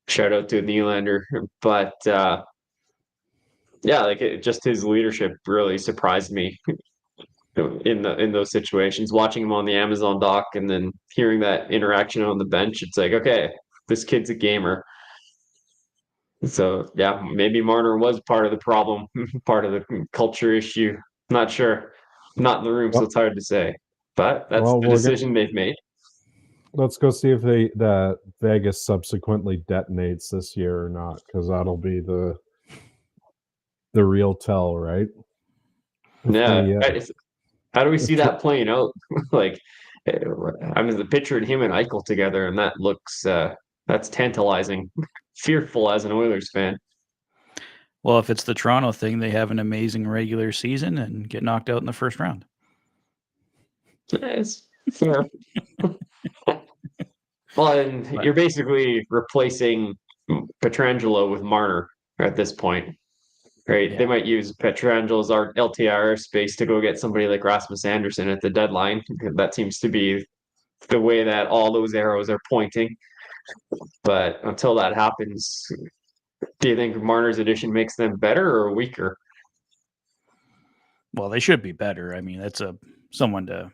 Shout out to Nylander, but yeah, like just his leadership really surprised me in those situations. Watching him on the Amazon doc and then hearing that interaction on the bench, it's like, okay, this kid's a gamer. So yeah, maybe Marner was part of the problem, part of the culture issue. Not sure. Not in the room, so it's hard to say. But that's the decision they've made. Let's go see if that Vegas subsequently detonates this year or not, because that'll be the real tell, right? Yeah. How do we see that playing out? Like, I mean, pictured him and Eichel together, and that looks that's tantalizing. Fearful as an Oilers fan. Well, if it's the Toronto thing, they have an amazing regular season and get knocked out in the first round. It's fair. Well, and you're basically replacing Pietrangelo with Marner at this point, right? Yeah. They might use Pietrangelo's LTIR space to go get somebody like Rasmus Andersson at the deadline. That seems to be the way that all those arrows are pointing. But until that happens, do you think Marner's addition makes them better or weaker? Well, they should be better. I mean, that's someone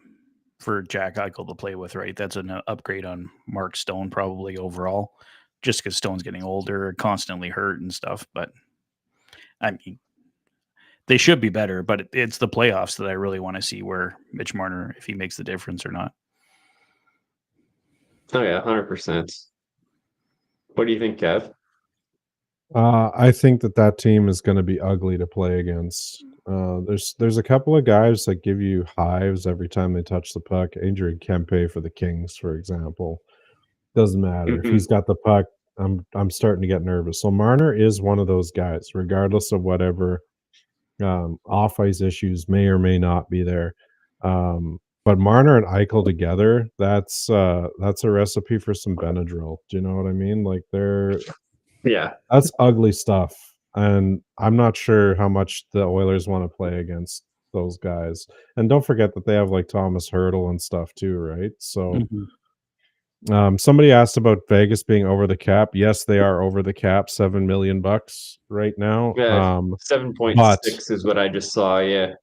for Jack Eichel to play with, right? That's an upgrade on Mark Stone probably overall, just because Stone's getting older, constantly hurt and stuff. But I mean, they should be better, but it's the playoffs that I really want to see where Mitch Marner, if he makes the difference or not. Oh yeah, 100%. What do you think, Kev? I think that team is going to be ugly to play against. There's a couple of guys that give you hives every time they touch the puck. Adrian Kempe for the Kings, for example. Doesn't matter. If he's got the puck, I'm starting to get nervous. So Marner is one of those guys, regardless of whatever off-ice issues may or may not be there. But Marner and Eichel together, that's a recipe for some Benadryl. Do you know what I mean? Like that's ugly stuff. And I'm not sure how much the Oilers want to play against those guys. And don't forget that they have like Thomas Hurdle and stuff too, right? So somebody asked about Vegas being over the cap. Yes, they are over the cap, $7 million right now. Yeah, 7.6 is what I just saw. Yeah,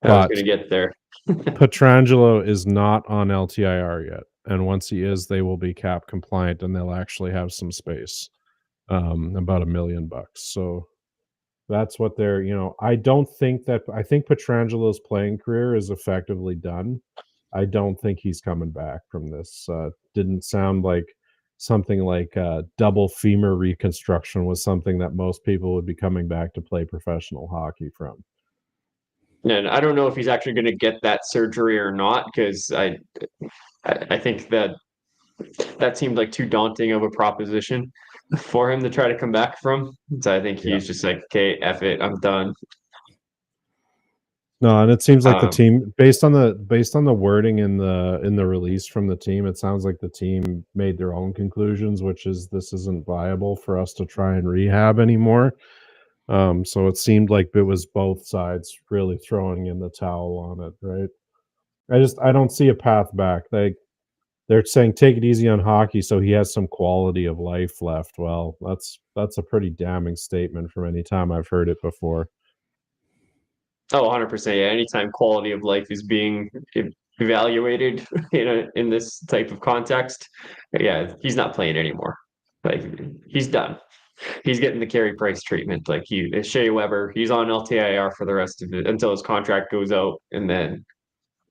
I was going to get there. Pietrangelo is not on LTIR yet, and once he is, they will be cap compliant, and they'll actually have some space, about $1 million. So that's what they're. I think Pietrangelo's playing career is effectively done. I don't think he's coming back from this. Didn't sound like something like double femur reconstruction was something that most people would be coming back to play professional hockey from. And I don't know if he's actually going to get that surgery or not, because I think that seemed like too daunting of a proposition for him to try to come back from. So I think he's just like, okay, F it, I'm done. No, and it seems like the team, based on the wording in the release from the team, it sounds like the team made their own conclusions, which is this isn't viable for us to try and rehab anymore. So it seemed like it was both sides really throwing in the towel on it, right? I don't see a path back. They're saying take it easy on hockey so he has some quality of life left. Well, that's a pretty damning statement from any time I've heard it before. Oh, 100%. Yeah, anytime quality of life is being evaluated in this type of context, yeah, he's not playing anymore. Like, he's done. He's getting the Carey Price treatment. Like Shea Weber, he's on LTIR for the rest of it until his contract goes out, and then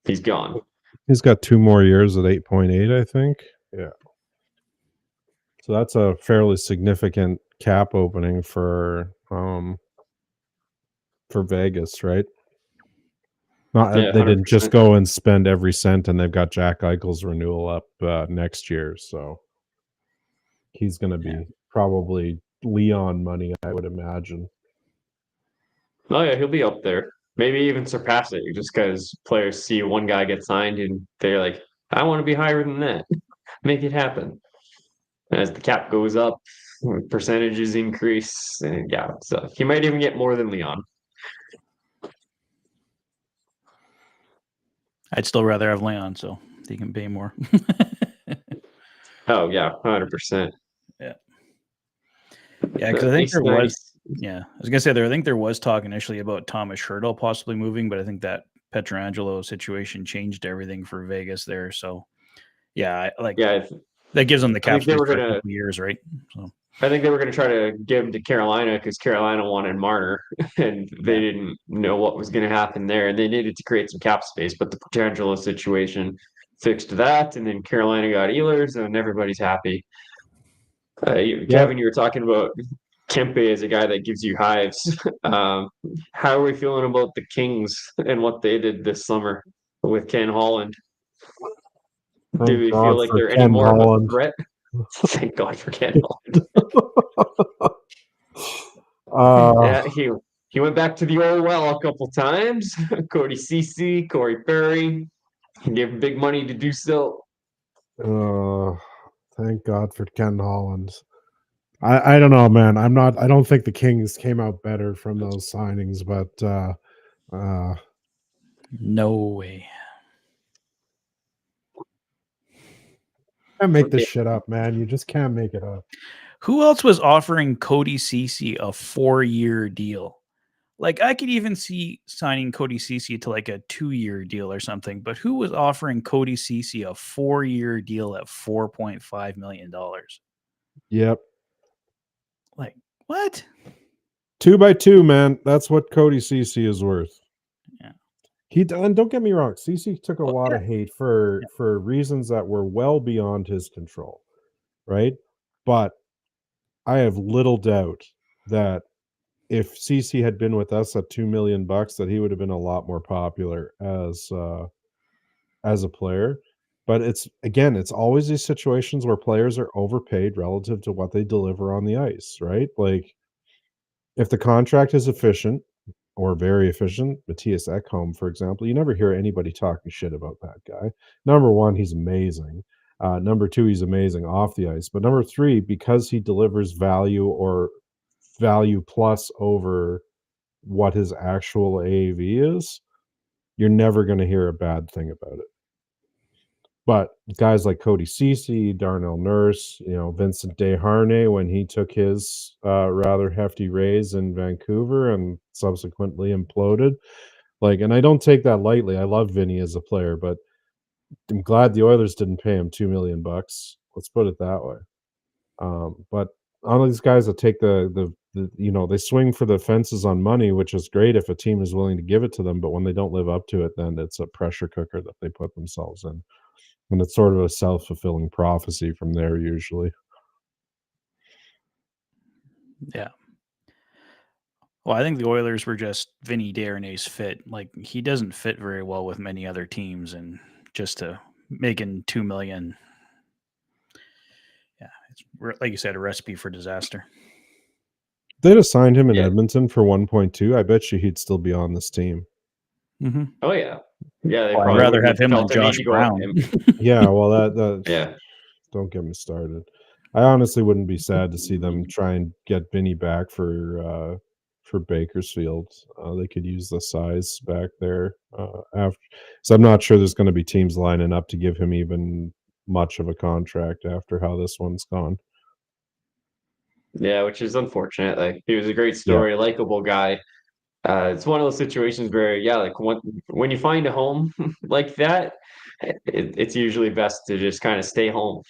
he's gone. He's got 2 more years at 8.8, I think. Yeah. So that's a fairly significant cap opening for Vegas, right? They didn't just go and spend every cent, and they've got Jack Eichel's renewal up next year, so he's going to be probably Leon money, I would imagine. Oh yeah, he'll be up there. Maybe even surpass it, just because players see one guy get signed and they're like, I want to be higher than that. Make it happen. As the cap goes up, percentages increase, and yeah, so he might even get more than Leon. I'd still rather have Leon, so he can pay more. Oh yeah, 100%. Yeah, because I think there was. Yeah, I was gonna say I think there was talk initially about Thomas Hurdle possibly moving, but I think that Pietrangelo situation changed everything for Vegas there. So yeah, that gives them the cap space for a couple years, right? So I think they were going to try to give him to Carolina because Carolina wanted Marner, and they didn't know what was going to happen there, and they needed to create some cap space. But the Pietrangelo situation fixed that, and then Carolina got Ehlers, and everybody's happy. Kevin, you were talking about Kempe as a guy that gives you hives. How are we feeling about the Kings and what they did this summer with Ken Holland? Do we feel like they're any more of a threat? Thank God for Ken Holland. He went back to the old well a couple times. Cody Ceci, Corey Perry. He gave him big money to do so. Thank God for Ken Holland. I don't know, man. I don't think the Kings came out better from those signings, but no way. Can't make this shit up, man. You just can't make it up. Who else was offering Cody Ceci a 4-year deal? Like, I could even see signing Cody Ceci to like a 2-year deal or something, but who was offering Cody Ceci a 4-year deal at $4.5 million? Yep. Like, what? 2x2, man. That's what Cody Ceci is worth. Yeah. And don't get me wrong, Ceci took a lot of hate for reasons that were well beyond his control, right? But I have little doubt that if Ceci had been with us at $2 million, that he would have been a lot more popular as a player. But it's always these situations where players are overpaid relative to what they deliver on the ice, right? Like, if the contract is efficient, or very efficient, Matthias Ekholm, for example, you never hear anybody talking shit about that guy. Number one, he's amazing. Number two, he's amazing off the ice. But number three, because he delivers value or value plus over what his actual AAV is, you're never going to hear a bad thing about it. But guys like Cody Ceci, Darnell Nurse, Vincent Desharnais, when he took his rather hefty raise in Vancouver and subsequently imploded, and I don't take that lightly. I love Vinny as a player, but I'm glad the Oilers didn't pay him $2 million. Let's put it that way. But all of these guys that take they swing for the fences on money, which is great if a team is willing to give it to them. But when they don't live up to it, then it's a pressure cooker that they put themselves in. And it's sort of a self-fulfilling prophecy from there usually. Yeah. Well, I think the Oilers were just Vinny Desharnais' fit. He doesn't fit very well with many other teams, and just to making $2 million, yeah, it's like you said, a recipe for disaster. They'd have signed him in Yeah. Edmonton for 1.2. I bet you he'd still be on this team. Mm-hmm. Oh yeah, yeah. They Well, I'd probably rather wouldn't have him than felt the need Josh to go Brown. Yeah, well, that Yeah. don't get me started. I honestly wouldn't be sad to see them try and get Vinny back for Bakersfield. They could use the size back there after. So I'm not sure there's going to be teams lining up to give him even much of a contract after how this one's gone. Yeah, which is unfortunate. Like he was a great Yeah. story, likable guy. It's one of those situations where, yeah, like when you find a home like that, it's usually best to just kind of stay home,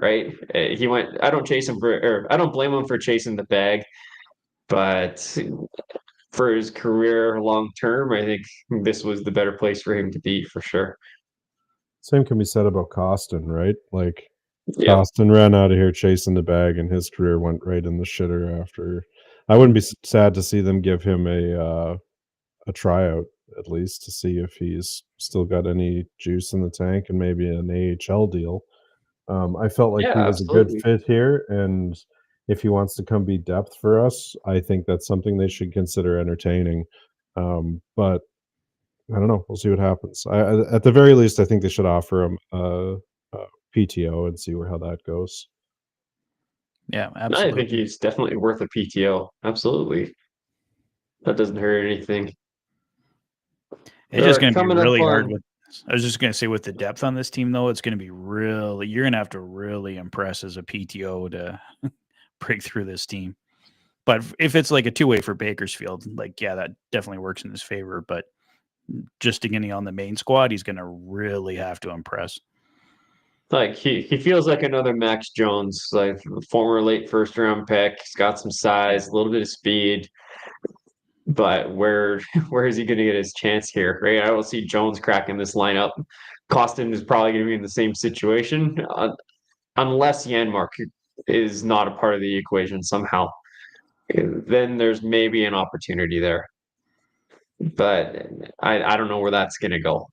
right? He went. I don't chase him or I don't blame him for chasing the bag, but for his career long term, I think this was the better place for him to be for sure. Same can be said about Costin, right? Yeah, Costin ran out of here chasing the bag, and his career went right in the shitter after. I wouldn't be sad to see them give him a tryout at least to see if he's still got any juice in the tank and maybe an AHL deal. I felt like yeah, he was a good absolutely. fit here, and if he wants to come be depth for us, I think that's something they should consider entertaining. But I don't know. We'll see what happens. At the very least, I think they should offer him a PTO and see how that goes. Yeah, I think absolutely. he's definitely worth a PTO. Absolutely, that doesn't hurt anything. It's just going to be Coming up really hard on. I was just going to say, with the depth on this team, though, it's going to be you're going to have to really impress as a PTO to break through this team. But if it's like a two-way for Bakersfield, yeah, that definitely works in his favor. But just to getting on the main squad, he's going to really have to impress. Like he feels like another Max Jones, like former late first round pick. He's got some size, a little bit of speed, but where is he going to get his chance here? Right? I don't see Jones cracking this lineup. Costin is probably going to be in the same situation, unless Yanmark is not a part of the equation somehow. Then there's maybe an opportunity there, but I don't know where that's going to go.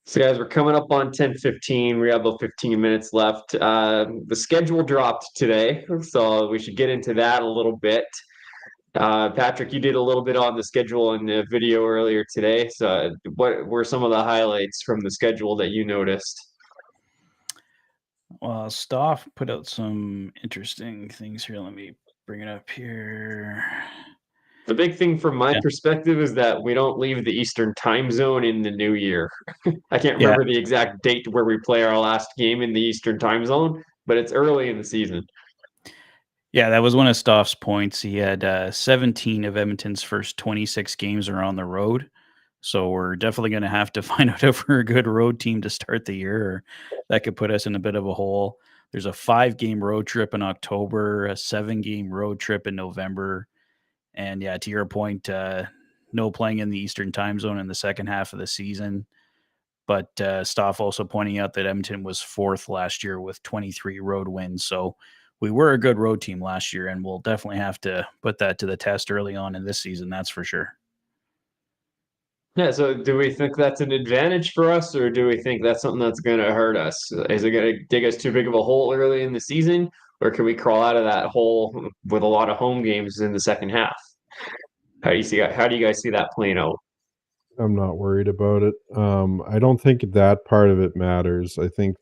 So guys, we're coming up on 10:15. We have about 15 minutes left. The schedule dropped today, so we should get into that a little bit. Patrick, you did a little bit on the schedule in the video earlier today. So what were some of the highlights from the schedule that you noticed? Well, Stoff put out some interesting things here. Let me bring it up here. The big thing from my Yeah. perspective is that we don't leave the Eastern time zone in the new year. I can't Yeah. remember the exact date where we play our last game in the Eastern time zone, but it's early in the season. Yeah, that was one of Stoff's points. He had 17 of Edmonton's first 26 games are on the road. So we're definitely going to have to find out if we're a good road team to start the year, or that could put us in a bit of a hole. There's a 5-game road trip in October, a 7-game road trip in November. And yeah, to your point, no playing in the Eastern time zone in the second half of the season. But Stoff also pointing out that Edmonton was 4th last year with 23 road wins. So we were a good road team last year, and we'll definitely have to put that to the test early on in this season. That's for sure. Yeah, so do we think that's an advantage for us, or do we think that's something that's going to hurt us? Is it going to dig us too big of a hole early in the season, or can we crawl out of that hole with a lot of home games in the second half? How do you guys see that playing out? I'm not worried about it. I don't think that part of it matters. I think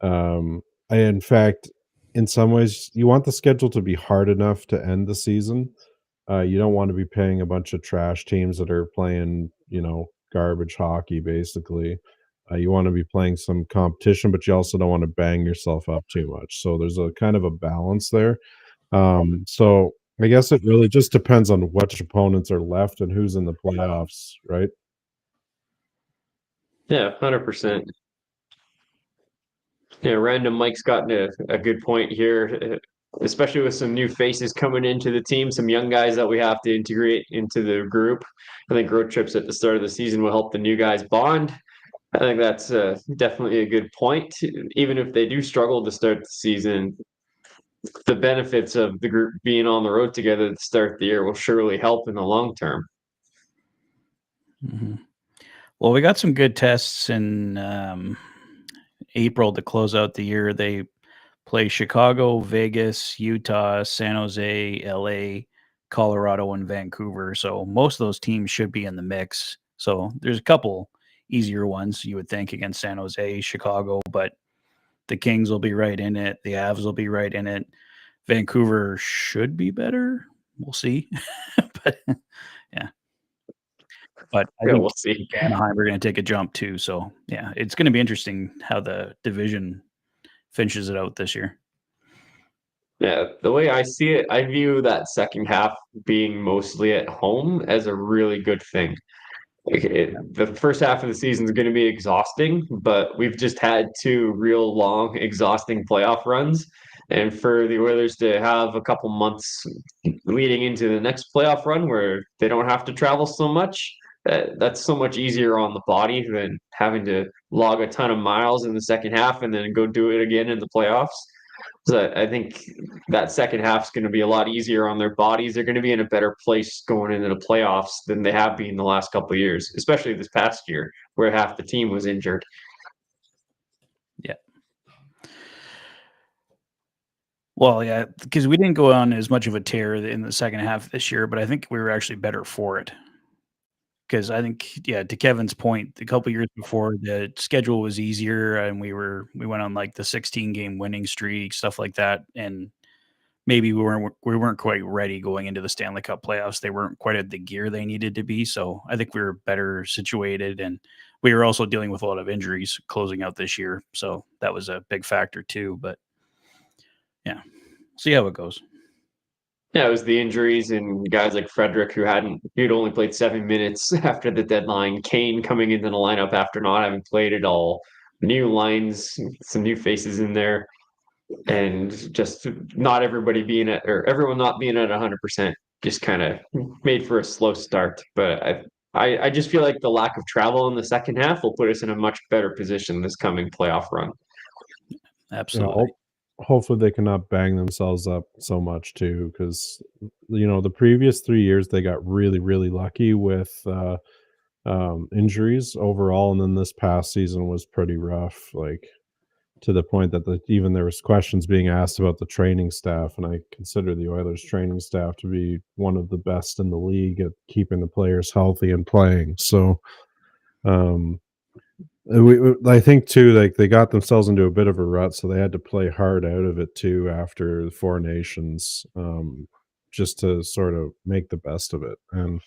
um, in fact, in some ways, you want the schedule to be hard enough to end the season. You don't want to be paying a bunch of trash teams that are playing, garbage hockey, basically. You want to be playing some competition, but you also don't want to bang yourself up too much. So there's a kind of a balance there. So I guess it really just depends on which opponents are left and who's in the playoffs, right? Yeah, 100%. Yeah, Random Mike's gotten a good point here, especially with some new faces coming into the team, some young guys that we have to integrate into the group. I think road trips at the start of the season will help the new guys bond. I think that's definitely a good point. Even if they do struggle to start the season, the benefits of the group being on the road together to start the year will surely help in the long term. Mhm. Well, we got some good tests in April to close out the year. They play Chicago, Vegas, Utah, San Jose, LA, Colorado, and Vancouver. So most of those teams should be in the mix. So there's a couple easier ones you would think against San Jose, Chicago, but the Kings will be right in it. The Avs will be right in it. Vancouver should be better. We'll see. But yeah. But I Yeah, think we'll see. Anaheim are going to take a jump too. So yeah, it's going to be interesting how the division finishes it out this year. Yeah, the way I see it, I view that second half being mostly at home as a really good thing. The first half of the season is going to be exhausting, but we've just had two real long, exhausting playoff runs. And for the Oilers to have a couple months leading into the next playoff run where they don't have to travel so much, that's so much easier on the body than having to log a ton of miles in the second half and then go do it again in the playoffs. So I think that second half is going to be a lot easier on their bodies. They're going to be in a better place going into the playoffs than they have been the last couple of years, especially this past year where half the team was injured. Yeah. Well, yeah, because we didn't go on as much of a tear in the second half this year, but I think we were actually better for it. Because I think, yeah, to Kevin's point, a couple years before the schedule was easier, and we went on like the 16-game winning streak, stuff like that, and maybe we weren't quite ready going into the Stanley Cup playoffs. They weren't quite at the gear they needed to be. So I think we were better situated, and we were also dealing with a lot of injuries closing out this year. So that was a big factor too. But yeah, see how it goes. Yeah, it was the injuries and guys like Frederick who'd only played 7 minutes after the deadline. Kane coming into the lineup after not having played at all. New lines, some new faces in there, and just not everybody being at or everyone not being at 100% just kind of made for a slow start. But I just feel like the lack of travel in the second half will put us in a much better position this coming playoff run. Absolutely. Hopefully they cannot bang themselves up so much too, because the previous 3 years they got really, really lucky with injuries overall, and then this past season was pretty rough. Like to the point that even there was questions being asked about the training staff, and I consider the Oilers training staff to be one of the best in the league at keeping the players healthy and playing. So um, I think too, like they got themselves into a bit of a rut, so they had to play hard out of it too after the Four Nations, just to sort of make the best of it. And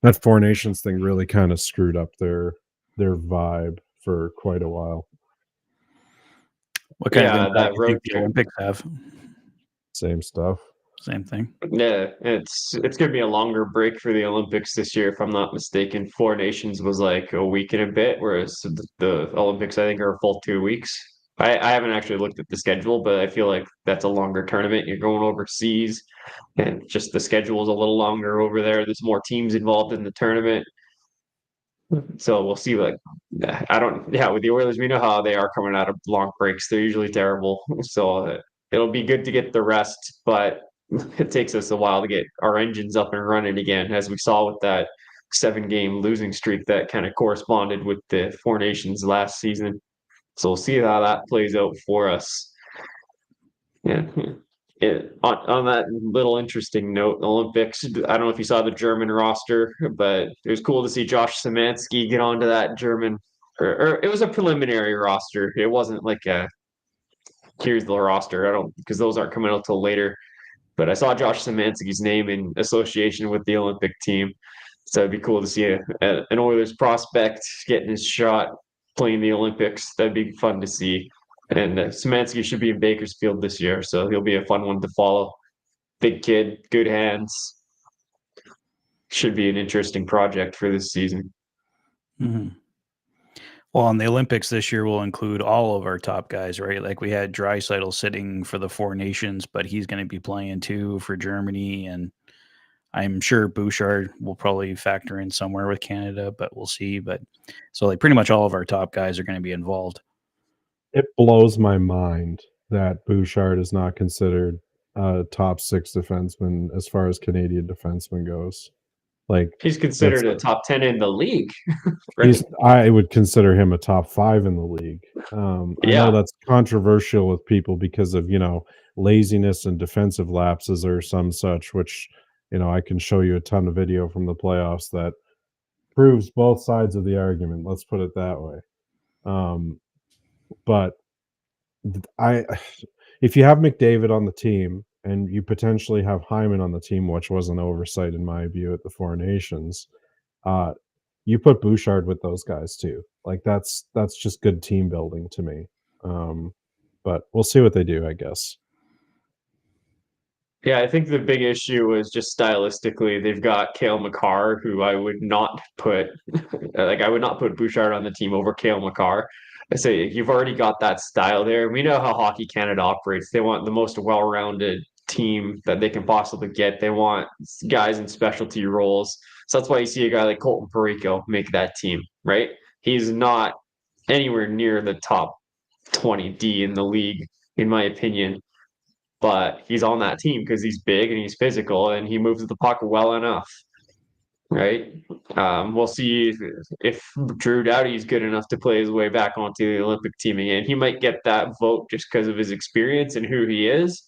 that Four Nations thing really kind of screwed up their vibe for quite a while. What kind of Yeah, impact that do you road think the trip. Olympics have? Same stuff. Same thing. Yeah, it's gonna be a longer break for the Olympics this year, if I'm not mistaken. Four Nations was like a week and a bit, whereas the Olympics I think are a full 2 weeks. I haven't actually looked at the schedule, but I feel like that's a longer tournament. You're going overseas, and just the schedule is a little longer over there. There's more teams involved in the tournament. So we'll see. Like, I don't. Yeah, with the Oilers, we know how they are coming out of long breaks. They're usually terrible. So it'll be good to get the rest, but it takes us a while to get our engines up and running again, as we saw with that 7-game losing streak that kind of corresponded with the Four Nations last season. So we'll see how that plays out for us. Yeah. On that little interesting note, the Olympics, I don't know if you saw the German roster, but it was cool to see Josh Szymanski get onto that German, or it was a preliminary roster. It wasn't like a here's the roster. I don't, because those aren't coming out till later. But I saw Josh Szymanski's name in association with the Olympic team. So it'd be cool to see an Oilers prospect getting his shot playing the Olympics. That'd be fun to see. And Szymanski should be in Bakersfield this year, so he'll be a fun one to follow. Big kid, good hands. Should be an interesting project for this season. Mm-hmm. Well, on the Olympics this year will include all of our top guys, right? Like we had Draisaitl sitting for the Four Nations, but he's going to be playing too for Germany, and I'm sure Bouchard will probably factor in somewhere with Canada, but we'll see. But so like pretty much all of our top guys are going to be involved. It blows my mind that Bouchard is not considered a top 6 defenseman as far as Canadian defenseman goes. Like he's considered a top 10 in the league, right? I would consider him a top 5 in the league. I know that's controversial with people because of, laziness and defensive lapses or some such, which, I can show you a ton of video from the playoffs that proves both sides of the argument. Let's put it that way. But if you have McDavid on the team and you potentially have Hyman on the team, which was an oversight in my view at the Four Nations, you put Bouchard with those guys too. Like that's just good team building to me. But we'll see what they do, I guess. Yeah, I think the big issue is just stylistically. They've got Cale Makar, who I would not put I would not put Bouchard on the team over Cale Makar. I say you've already got that style there. We know how Hockey Canada operates. They want the most well-rounded team that they can possibly get. They want guys in specialty roles. So that's why you see a guy like Colton Parayko make that team, right? He's not anywhere near the top 20D in the league, in my opinion, but he's on that team because he's big and he's physical and he moves the puck well enough, right? We'll see if Drew Doughty's good enough to play his way back onto the Olympic team again. He might get that vote just because of his experience and who he is,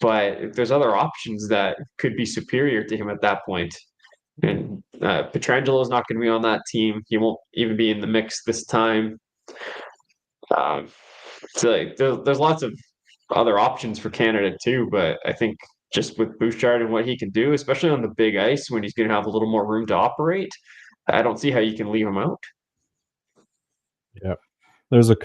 but there's other options that could be superior to him at that point. And Petrangelo's not going to be on that team. He won't even be in the mix this time. So there's lots of other options for Canada too, but I think just with Bouchard and what he can do, especially on the big ice when he's going to have a little more room to operate, I don't see how you can leave him out. Yeah. There's a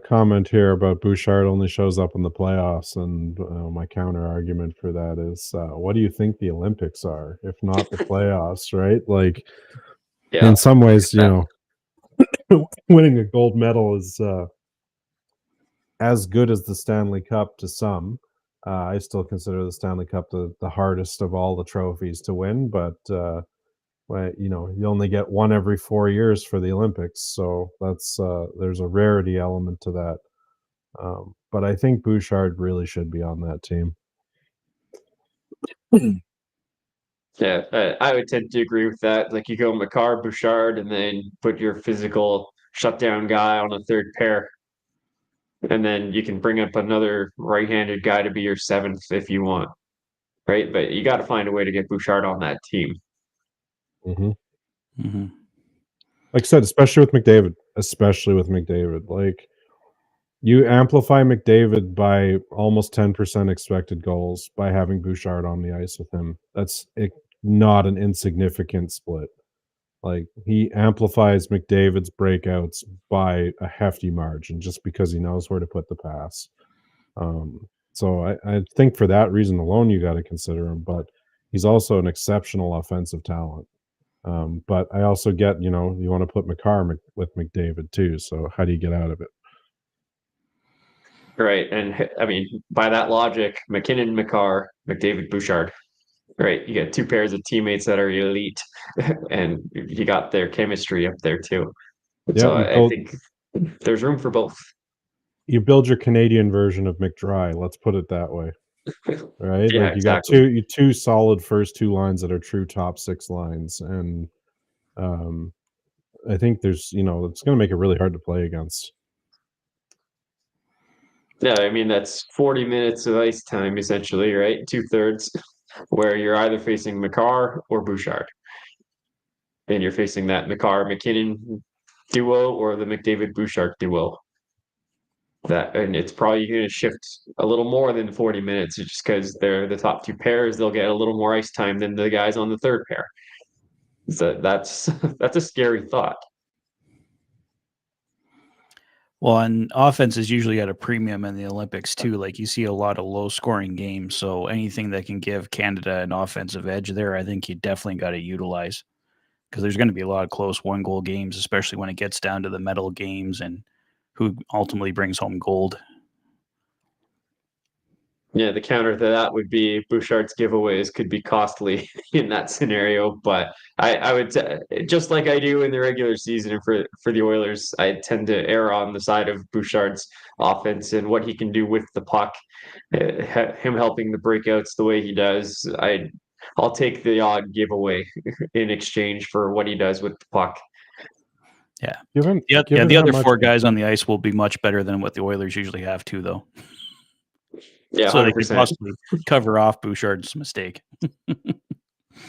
comment here about Bouchard only shows up in the playoffs, and my counter argument for that is, what do you think the Olympics are, if not the playoffs, right? Like, in some ways, winning a gold medal is as good as the Stanley Cup to some. I still consider the Stanley Cup the hardest of all the trophies to win, but you only get one every 4 years for the Olympics, so that's there's a rarity element to that. But I think Bouchard really should be on that team. Yeah, I would tend to agree with that. Like you go Makar, Bouchard, and then put your physical shutdown guy on a third pair. And then you can bring up another right-handed guy to be your seventh if you want, right? But you got to find a way to get Bouchard on that team. Mm-hmm. Mm-hmm. Like I said, especially with McDavid. Like, you amplify McDavid by almost 10% expected goals by having Bouchard on the ice with him. That's not an insignificant split. Like, he amplifies McDavid's breakouts by a hefty margin just because he knows where to put the pass. So I think for that reason alone, you got to consider him. But he's also an exceptional offensive talent. But I also get, you want to put Makar with McDavid too. So how do you get out of it? Right. And I mean, by that logic, McKinnon, Makar, McDavid, Bouchard. Right. You get two pairs of teammates that are elite and you got their chemistry up there too. Yeah, So I think there's room for both. You build your Canadian version of McDry, let's put it that way. Right? Yeah, like you exactly. got two solid first two lines that are true top six lines. And I think there's, it's going to make it really hard to play against. Yeah, I mean that's 40 minutes of ice time essentially, right? 2/3, where you're either facing Makar or Bouchard, and you're facing that Makar McKinnon duo or the McDavid Bouchard duo. That and it's probably going to shift a little more than 40 minutes just because they're the top two pairs. They'll get a little more ice time than the guys on the third pair. So that's that's a scary thought. Well, and offense is usually at a premium in the Olympics too. Like you see a lot of low scoring games. So anything that can give Canada an offensive edge there, I think you definitely got to utilize, because there's going to be a lot of close 1-goal games, especially when it gets down to the medal games and who ultimately brings home gold. Yeah, the counter to that would be Bouchard's giveaways could be costly in that scenario. But I would just like I do in the regular season and for the Oilers, I tend to err on the side of Bouchard's offense and what he can do with the puck. Him helping the breakouts the way he does, I'll take the odd giveaway in exchange for what he does with the puck. Yeah. Given The how other much 4 guys on the ice will be much better than what the Oilers usually have too, though. Yeah, So they could 100%. possibly cover off Bouchard's mistake.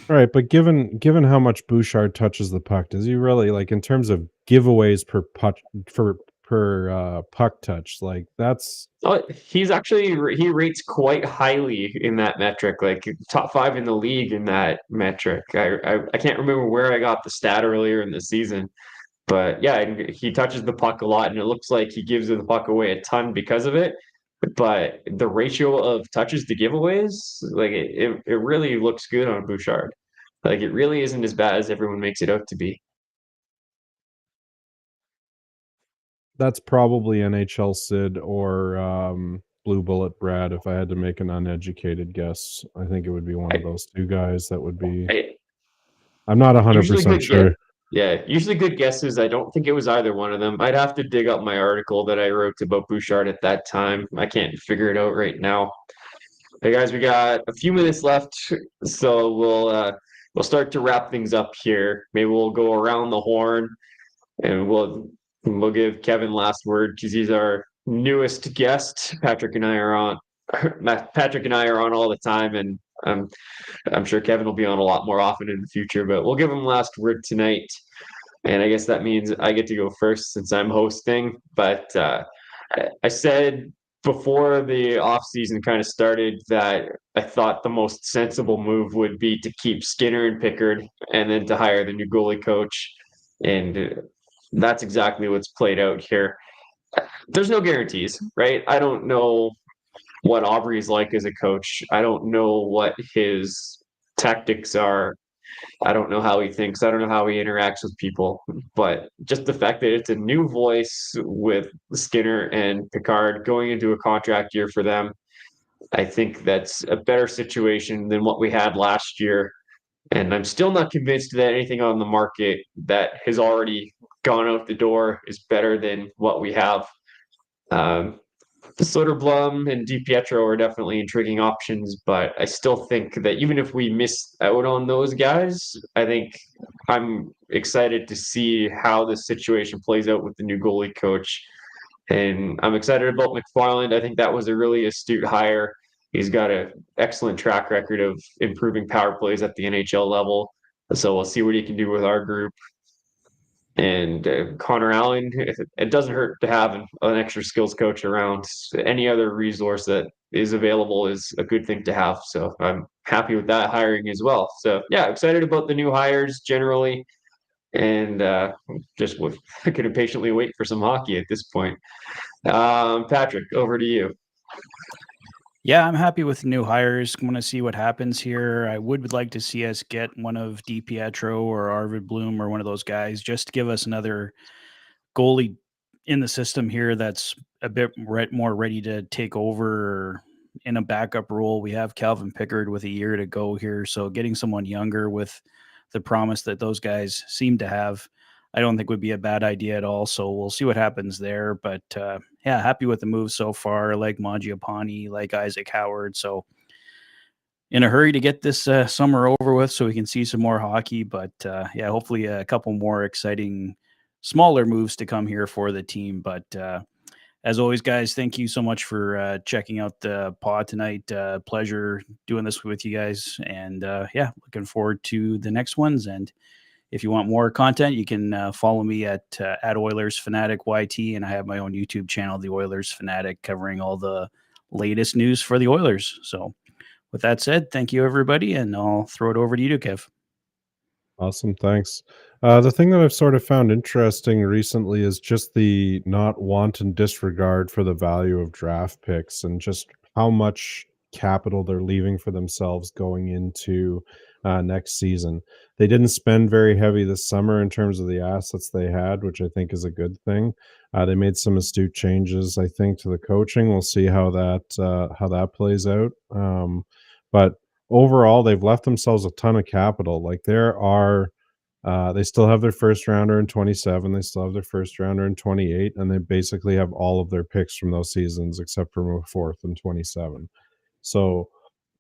right, but given how much Bouchard touches the puck, does he really, like, in terms of giveaways per puck per puck touch, like that's Oh, he's actually he rates quite highly in that metric, like top 5 in the league in that metric. I can't remember where I got the stat earlier in the season, but yeah, and he touches the puck a lot, and it looks like he gives the puck away a ton because of it. But the ratio of touches to giveaways, like it really looks good on Bouchard. Like it really isn't as bad as everyone makes it out to be. that's probably NHL Sid or Blue Bullet Brad. If I had to make an uneducated guess, I think it would be one of I, those 2 guys that would be. I I'm not usually 100% good get sure. Yeah, usually good guesses. I don't think it was either one of them. I'd have to dig up my article that I wrote about Bouchard at that time. I can't figure it out right now. Hey guys, we got a few minutes left, so we'll start to wrap things up here. Maybe we'll go around the horn and we'll give Kevin last word because he's our newest guest. Patrick and I are on all the time, and I'm sure Kevin will be on a lot more often in the future. But we'll give him last word tonight. And I guess that means I get to go first since I'm hosting. But I said before the off season kind of started that I thought the most sensible move would be to keep Skinner and Pickard and then to hire the new goalie coach. And that's exactly what's played out here. There's no guarantees, right? I don't know what Aubrey's like as a coach. I don't know what his tactics are. I don't know how he thinks. I don't know how he interacts with people. But just the fact that it's a new voice with Skinner and Picard going into a contract year for them, I think that's a better situation than what we had last year. And I'm still not convinced that anything on the market that has already gone out the door is better than what we have. Um, Soderblom and DiPietro are definitely intriguing options, but I still think that even if we miss out on those guys, I think I'm excited to see how this situation plays out with the new goalie coach. And I'm excited about McFarland. I think that was a really astute hire. He's got an excellent track record of improving power plays at the NHL level. So we'll see what he can do with our group. And Connor Allen, it doesn't hurt to have an extra skills coach around. Any other resource that is available is a good thing to have. So I'm happy with that hiring as well. So yeah, excited about the new hires generally, and just I could impatiently wait for some hockey at this point. Patrick, over to you. Yeah, I'm happy with the new hires. I'm going to see what happens here. I would like to see us get one of DiPietro or Arvid Bloom or one of those guys just to give us another goalie in the system here that's a bit more ready to take over in a backup role. We have Calvin Pickard with a year to go here, so getting someone younger with the promise that those guys seem to have, I don't think would be a bad idea at all. So we'll see what happens there. But yeah, happy with the move so far. Like Mangiapane, like Isaac Howard. So in a hurry to get this summer over with so we can see some more hockey. But yeah, hopefully a couple more exciting, smaller moves to come here for the team. But As always, guys, thank you so much for checking out the pod tonight. Pleasure doing this with you guys. And yeah, looking forward to the next ones. And if you want more content, you can follow me at Oilers Fanatic YT. And I have my own YouTube channel, The Oilers Fanatic, covering all the latest news for the Oilers. So with that said, thank you, everybody. And I'll throw it over to you, Kev. Awesome, thanks. The thing that I've sort of found interesting recently is just the not wanton disregard for the value of draft picks and just how much capital they're leaving for themselves going into next season. They didn't spend very heavy this summer in terms of the assets they had, which I think is a good thing. They made some astute changes, I think, to the coaching. We'll see how that plays out. But overall, they've left themselves a ton of capital. Like they still have their first rounder in 27. They still have their first rounder in 28, and they basically have all of their picks from those seasons except for a fourth in 27. So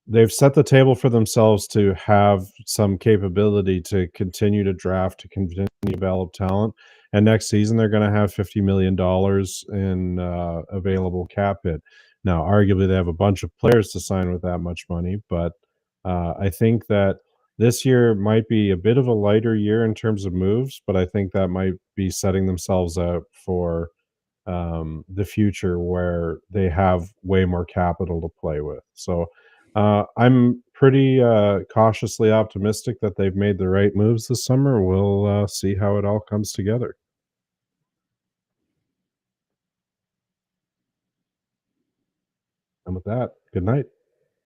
they've set the table for themselves to have some capability to continue to draft, to continue to develop talent. And next season, they're going to have $50 million in available cap hit. Now, arguably, they have a bunch of players to sign with that much money, but I think that this year might be a bit of a lighter year in terms of moves, but I think that might be setting themselves up for the future where they have way more capital to play with. So I'm pretty cautiously optimistic that they've made the right moves this summer. We'll see how it all comes together. And with that, good night.